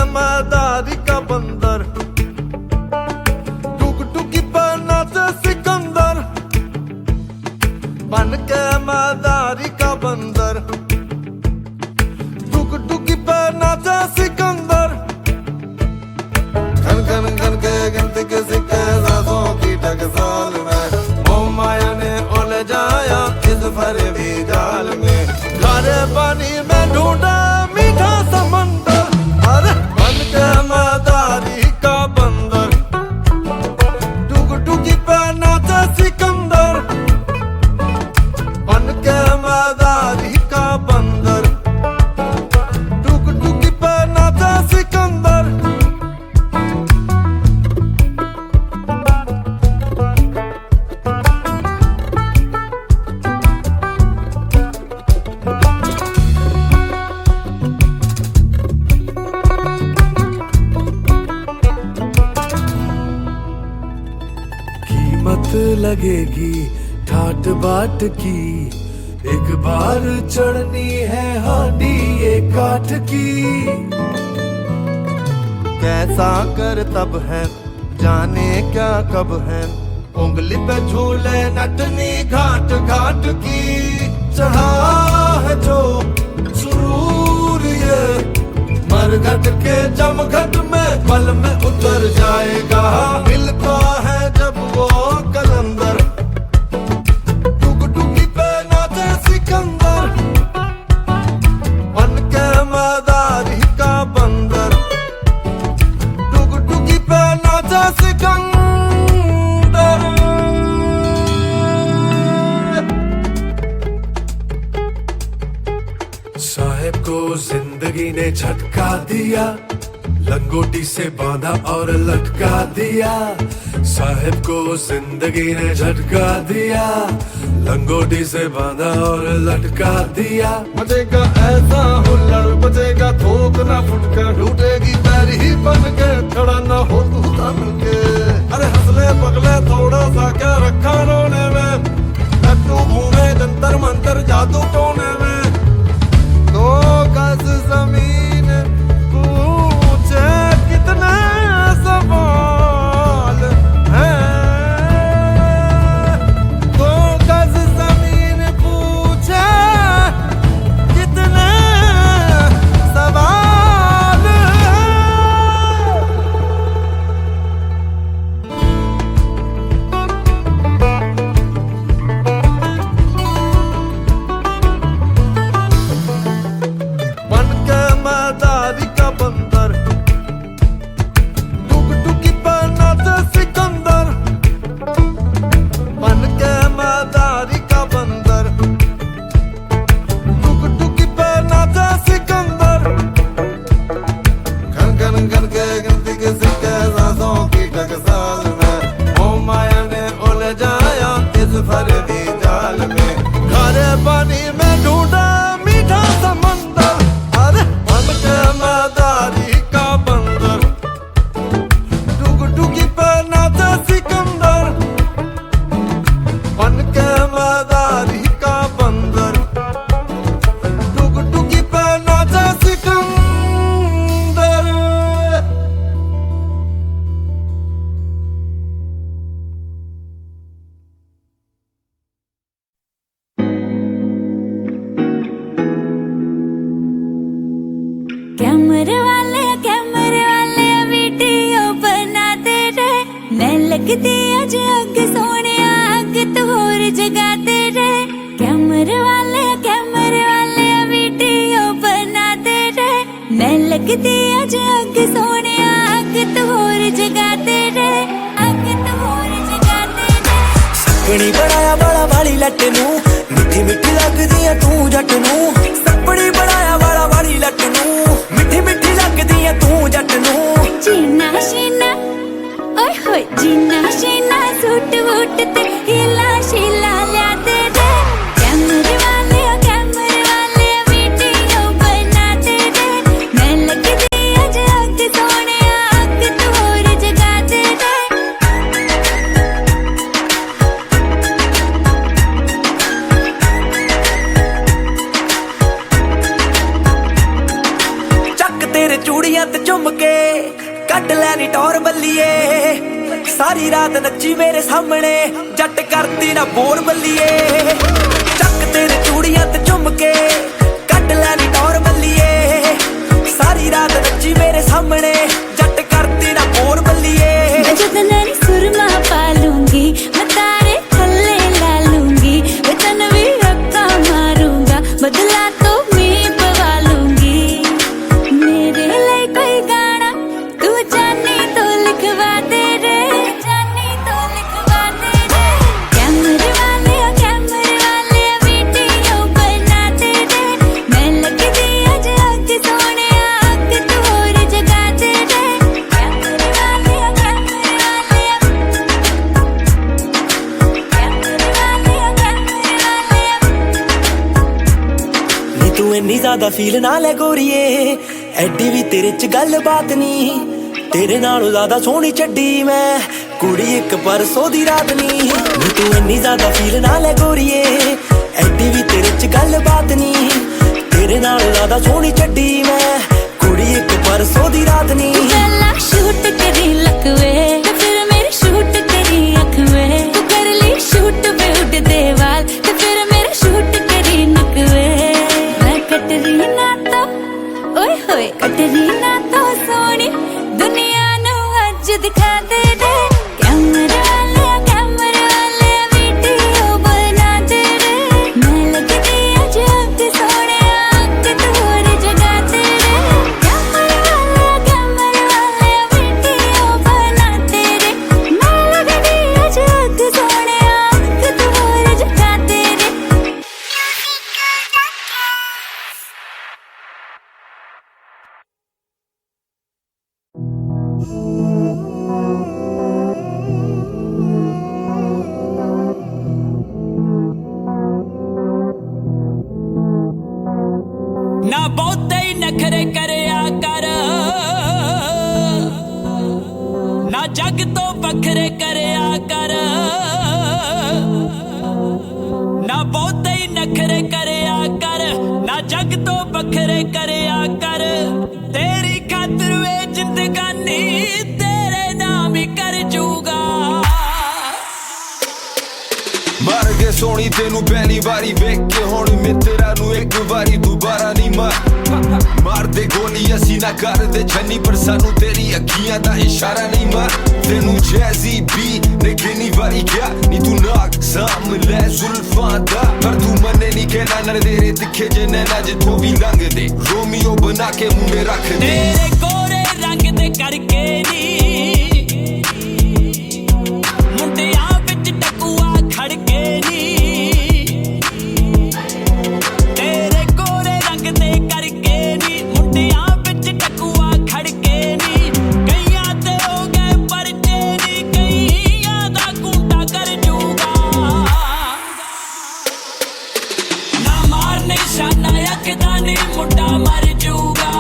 मदारी का बंदर, टुक टुकी बना से सिकंदर। बन के मदारी का बंदर, टुक टुकी बना से सिकंदर। घन घन घन के गिनती के सिक्के सासों की टकसाल में, मोह माया ने उलझ जाया इस फरेबी जाल में। खारे पानी में ढूंढा मीठा मत लगेगी ठाट बाट की, एक बार चढ़नी है हांडी ये काठ की। कैसा कर तब है जाने क्या कब है, उंगली पे झूले नटनी घाट घाट की। चढ़ा है जो सुरूर ये मरघट के जमघट में पल में उतर जाएगा। मिलता है जब वो कलंदर, टुकटुकी पे नाचे सिकंदर, बन के मदारी का बंदर, टुकटुकी पे नाचे सिकंदर। साहेब को जिंदगी ने झटका दिया, लंगोटी से बांधा और लटका दिया। साहेब को जिंदगी ने झटका दिया, लंगोटी से बांधा और लटका दिया। बजेगा ऐसा हुल्लड़, बजेगा थोक ना फुटकर, टूटेगी पैर ही बन के, खड़ा ना हो तू तन के। अरे हंसले पगले थोड़ा सा क्या रखा रोने में, लट्टू घूमे जंतर मंतर जादू टोने में। दो गज जमीन पूछे कितने सवाल हैं, दो गज जमीन पूछे कितने सवाल हैं। बन के मदारी का बंदर, टुकटुकी पे नाचे सिकंदर, बन के मदारी का बंदर, टुकटुकी पे नाचे सिकंदर। घन घन घन के गिनती के सिक्के सांसों की टकसाल में, ओ माया ने उलझाया इस फर्जी जाल में। खारे पानी में ढूंढा मीठा समंदर, अरे बन के मदारी का बंदर, टुकटुकी पे नाचे सिकंदर, बन के मदारी का बंदर, टुकटुकी पे नाचे सिकंदर। कैमरे वाले वीडियो बनाते रहे, मैं लगती अज अग सोने अग तो होर जगाते रहे। कैमरे वाले वीडियो बनाते रहे, मैं लगती अज अग सोने अग तो होर जगाते रहे, अग तो होर जगाते रहे। सपनी बनाया वाला वाली लट नू, मिठी मिठी लगदी है तू जट नू। सपनी बनाया वाला वाली लट नू, मिठी मिठी लगदी है तू जट नू। जीना शीना ओए होए, जीना शीना सूट वूट ते हिला शीला ल्याते रे। कैमरे वाले वीडियो बनाते रे, मैं लगदी अज अग सोने अग तो होर जगाते रे। ਚੱਕ ਤੇਰੇ ਚੂੜੀਆਂ ਤੇ ਚੁੰਮ ਕੇ ਕੱਢ ਲੈਣੀ ਟੌਰ ਬੱਲੀਏ, ਸਾਰੀ ਰਾਤ ਨੱਚੀ ਮੇਰੇ ਸਾਹਮਣੇ ਜੱਟ ਕਰਦੀ ਨਾ ਬੋਰ ਬੱਲੀਏ। ਚੱਕ ਤੇਰੇ ਚੂੜੀਆਂ ਤੇ ਚੁੰਮ ਕੇ ਕੱਢ ਲੈਣੀ ਟੌਰ ਬੱਲੀਏ, ਸਾਰੀ ਰਾਤ ਨੱਚੀ ਮੇਰੇ ਸਾਹਮਣੇ ਜੱਟ ਕਰਦੀ ਨਾ ਬੋਰ ਬੱਲੀਏ। मैं जतन सुरमा पालूंगी, मैं तारे थल्ले ला लूंगी, मैं तन भी रक्का मारूंगा, बदला तो मैं पवा लूंगी। मेरे लिए कोई गाना तू जानी तो लिखवा दे रे, जानी तो लिखवा दे रे। कैमरे वाले वीडियो बनाते रे, मैं लगदी अज अग सोने अग तो होर जगाते रे। कैमरे वाले ਨੀ ਤੂੰ ਇੰਨੀ ਜ਼ਿਆਦਾ ਫੀਲ ਨਾ ਲੈ ਗੋਰੀਏ, ਐਡੀ ਵੀ ਤੇਰੇ ਚ ਗੱਲ ਬਾਤ ਨਹੀਂ। ਤੇਰੇ ਨਾਲੋਂ ਜ਼ਿਆਦਾ ਸੋਹਣੀ ਚੱਡੀ ਮੈਂ कुड़ी एक परसों दी रात नी नी तू इन्नी ज्यादा फील ना ले गोरीए एडी भी तेरे च गल बात नी तेरे नाल ज्यादा सोहनी चड्डी मैं कुड़ी एक परसों दी रात नी पहला शूट करी लकवे ते फिर मेरी शूट करी अख में तू कर ली शूट पे उड़दे वाल ते फिर मेरे शूट करी नकवे मैं कटरीना तो ओए होए कटरीना तो सोनी दुनिया नु अज दिखा दे दे कैमरे वाले वीडियो बना दे रे मैं लगदी अज अग सोने अग तोर जगा दे रे कैमरे वाले वीडियो बना दे रे मैं लगदी अज अग सोने अग तोर जगा दे रे ना बहुते ही नखरे करया कर ना जग तो बखरे करया कर ना बहुते ही नखरे करया कर ना जग तो बखरे करया कर तेरी खातिर वे जिंदगानी तेरे नाम ही कर जूगा मर गए सोनी तेनू पहली बारी वेख के हुण मित्रा नू एक बारी दोबारा नहीं मार दे गोली असी ना कर दे छन्नी पर सानू तेरी अखियां दा इशारा नहीं मार तेनू जैजी बी ने किन्नी बारी क्या नी तू नाक साम ले जुल्फां दा पर तू मने नहीं कहना नर तेरे दिखे जे नैना जिथों भी लंघ दे रोमियो बना के मुंडे रख दे तेरे गोरे रंग दे करके नी मुंडियां विच टकुआ खड़के नी तेरे गोरे रंग दे करके नी मुंडियां विच टकुआ खड़के नी कईयां ते हो गए परचे नी कईयां दा गुंडा कर जूगा ना मार निशाना यकदा नी मुंडा मर जूगा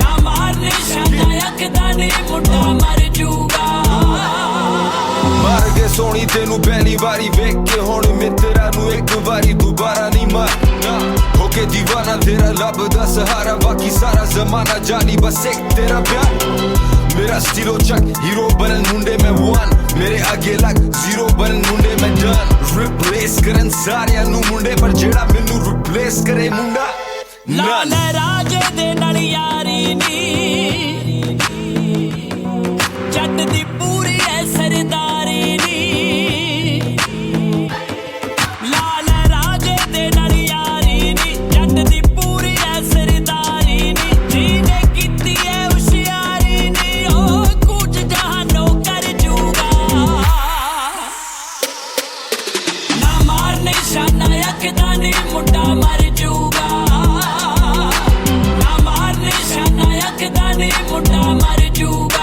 ना मार निशाना यकदा नी मुंडा मर जूगा मर गए सोनी तेनू पहली बारी वेख के हुण मित्रा नू एक बारी दोबारा नहीं मार होके दीवाना तेरा लभदा सहारा बाकी सारा जमाना जानी बस एक तेरा प्यार मेरा स्टीलो चक हीरो बनन मुंडे में वन मेरे आगे लग जीरो बनन मुंडे में डन रिप्लेस करन सारियां नू मुंडे पर जेड़ा मैनू रिप्लेस करे मुंडा लाल राजे दे नाल यारी नी जट दी पूरी है सरदारी नी लाल राजे दे नाल यारी नी जट दी पूरी है सरदारी नी जीने कीती है होशियारी नी ओ कुछ जहानों कर जूगा ना मार निशाना यकदा नी मुंडा मर जूगा ना मार निशाना यकदा नी मुंडा मर जूगा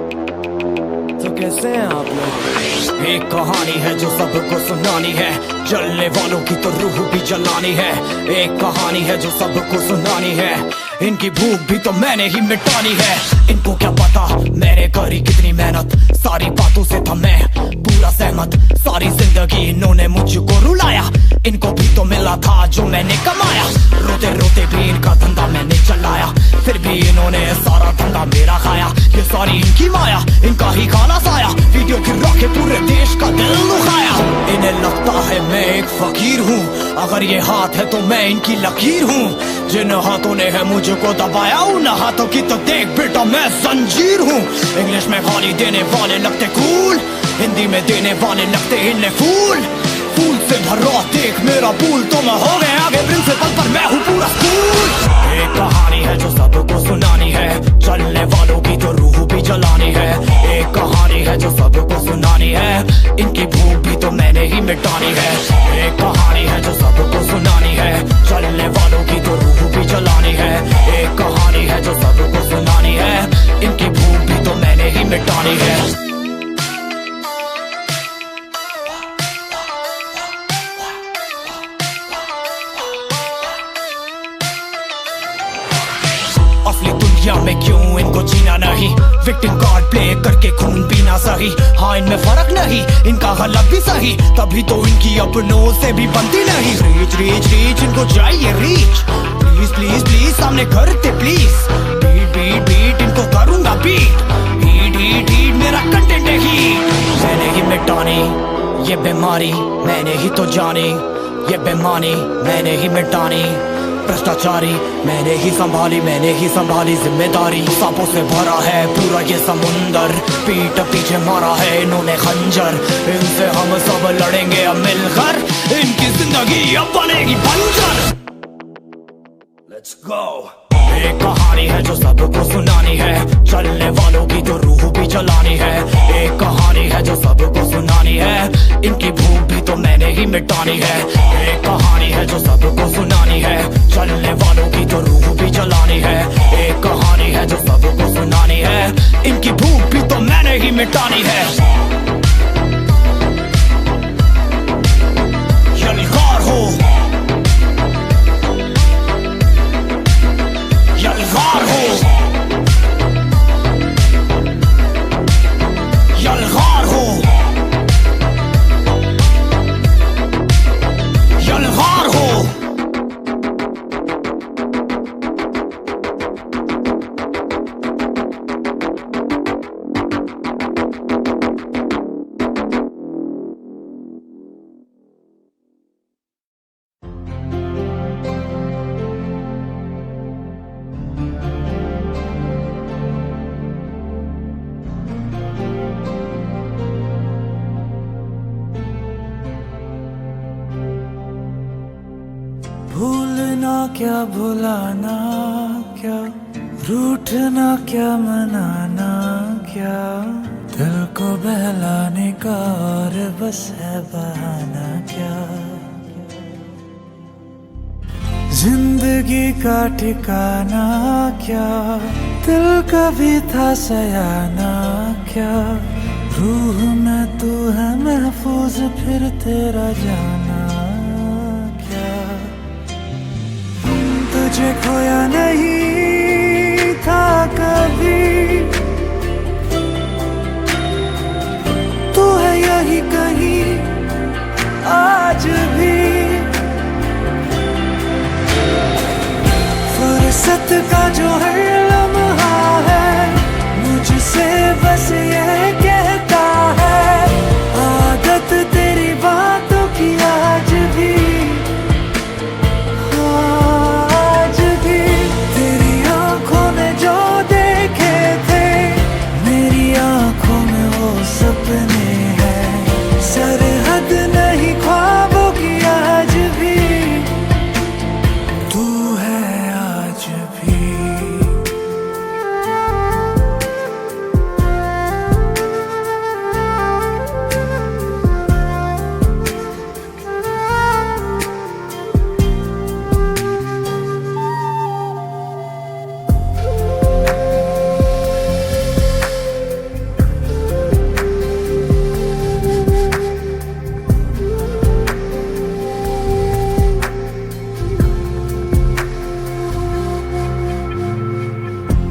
तो कैसे हैं आप लोग एक कहानी है जो सबको सुनानी है जलने वालों की तो रूह भी जलानी है एक कहानी है जो सबको सुनानी है इनकी भूख भी तो मैंने ही मिटानी है इनको क्या पता मैंने करी कितनी मेहनत सारी बातों से था मैं पूरा सहमत सारी जिंदगी इन्होंने मुझको रुलाया इनको भी तो मिला था जो मैंने कमाया रोते रोते भी इनका धंधा मैंने चलाया फिर भी इन्होंने सारा धंधा मेरा खाया ये सारी इनकी माया इनका ही खाना साया वीडियो गिरा के पूरे देश का दिल दुखाया इन्हें लगता है मैं एक फकीर हूँ अगर ये हाथ है तो मैं इनकी लकीर हूँ जिन हाथों ने है मुझको दबाया उन हाथों की तो देख बेटा मैं जंजीर हूँ इंग्लिश में गाली देने वाले लगते कूल हिंदी में देने वाले लगते इन्हें फूल फूल से भरा देख मेरा पूल तो मैं हो गया आगे प्रिंसिपल पर मैं हूँ पूरा स्कूल एक कहानी है जो सबको सुनानी है चलने वालों की तो रूह भी जलानी है एक कहानी है जो सबको सुनानी है इनकी भूख भी तो मैंने ही मिटानी है एक कहानी है जो सबको सुनानी है चलने वालों की तो रूह भी जलानी है एक कहानी है जो सबको सुनानी है इनकी भूख भी तो मैंने ही मिटानी है दुनिया में क्यों इनको जीना नहीं, विक्टिम कार्ड प्ले करके खून पीना सही। हाँ इनमें फर्क नहीं, इनका गलत भी सही, तभी तो इनकी अपनों से भी बनती नहीं। रीच रीच रीच इनको चाहिए रीच, प्लीज प्लीज प्लीज सामने करते प्लीज। बीट बीट बीट इनको करूंगा बीट, हीट हीट हीट मेरा कंटेंट है हीट। मैंने ही मिटानी ये बीमारी, मैंने ही तो जानी ये बेमानी, मैंने ही मिटानी भ्रष्टाचारी, मैंने ही संभाली जिम्मेदारी। सांपों से भरा है पूरा ये समुंदर, पीठ पीछे मारा है इन्होंने खंजर। इनसे हम सब लड़ेंगे अब मिलकर, इनकी जिंदगी अब बनेगी बंजर। Let's go। एक कहानी है जो सबको सुनानी है, चलने वालों की तो रूह भी जलानी है। एक कहानी है जो सबको सुनानी है, इनकी भूख भी तो मैंने ही मिटानी है। एक कहानी है जो सबको सुनानी है, चलने वालों की तो रूह भी जलानी है। एक कहानी है जो सबको सुनानी है, इनकी भूख भी तो मैंने ही मिटानी है। यलगार हो यलगार हो यलगार हो यलगार हो। भूलना क्या भुलाना क्या, रूठना क्या मनाना क्या, दिल को बहलाने का और बस है बहाना क्या। जिंदगी का ठिकाना क्या, दिल का भी था सयाना क्या। रूह में तू है महफूज फिर तेरा जाना क्या। तुझे खोया नहीं था कभी, तू है यही कहीं आज भी। फुर्सत का जो हर लम्हा है, मुझसे बस ये कहता है, आदत तेरी बातों की आज भी। आज भी तेरी आंखों में जो देखे थे, मेरी आंखों में वो सपने हैं। सरहद नहीं ख्वाबों की आज भी, तू है आज भी।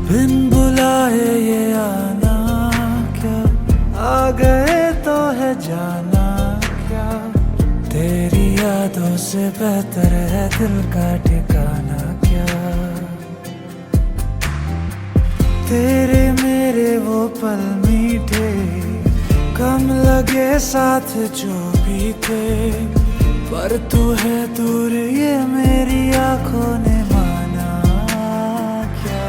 बिन बुलाए ये आना क्या, आ गए तो है जाना क्या। तेरी यादों से बेहतर है दिल का ठिकाना क्या। तेरे मेरे वो पल मीठे, कम लगे साथ जो भी थे, पर तू है दूर ये मेरी आंखों ने माना क्या।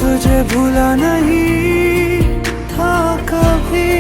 तुझे भूला नहीं था कभी,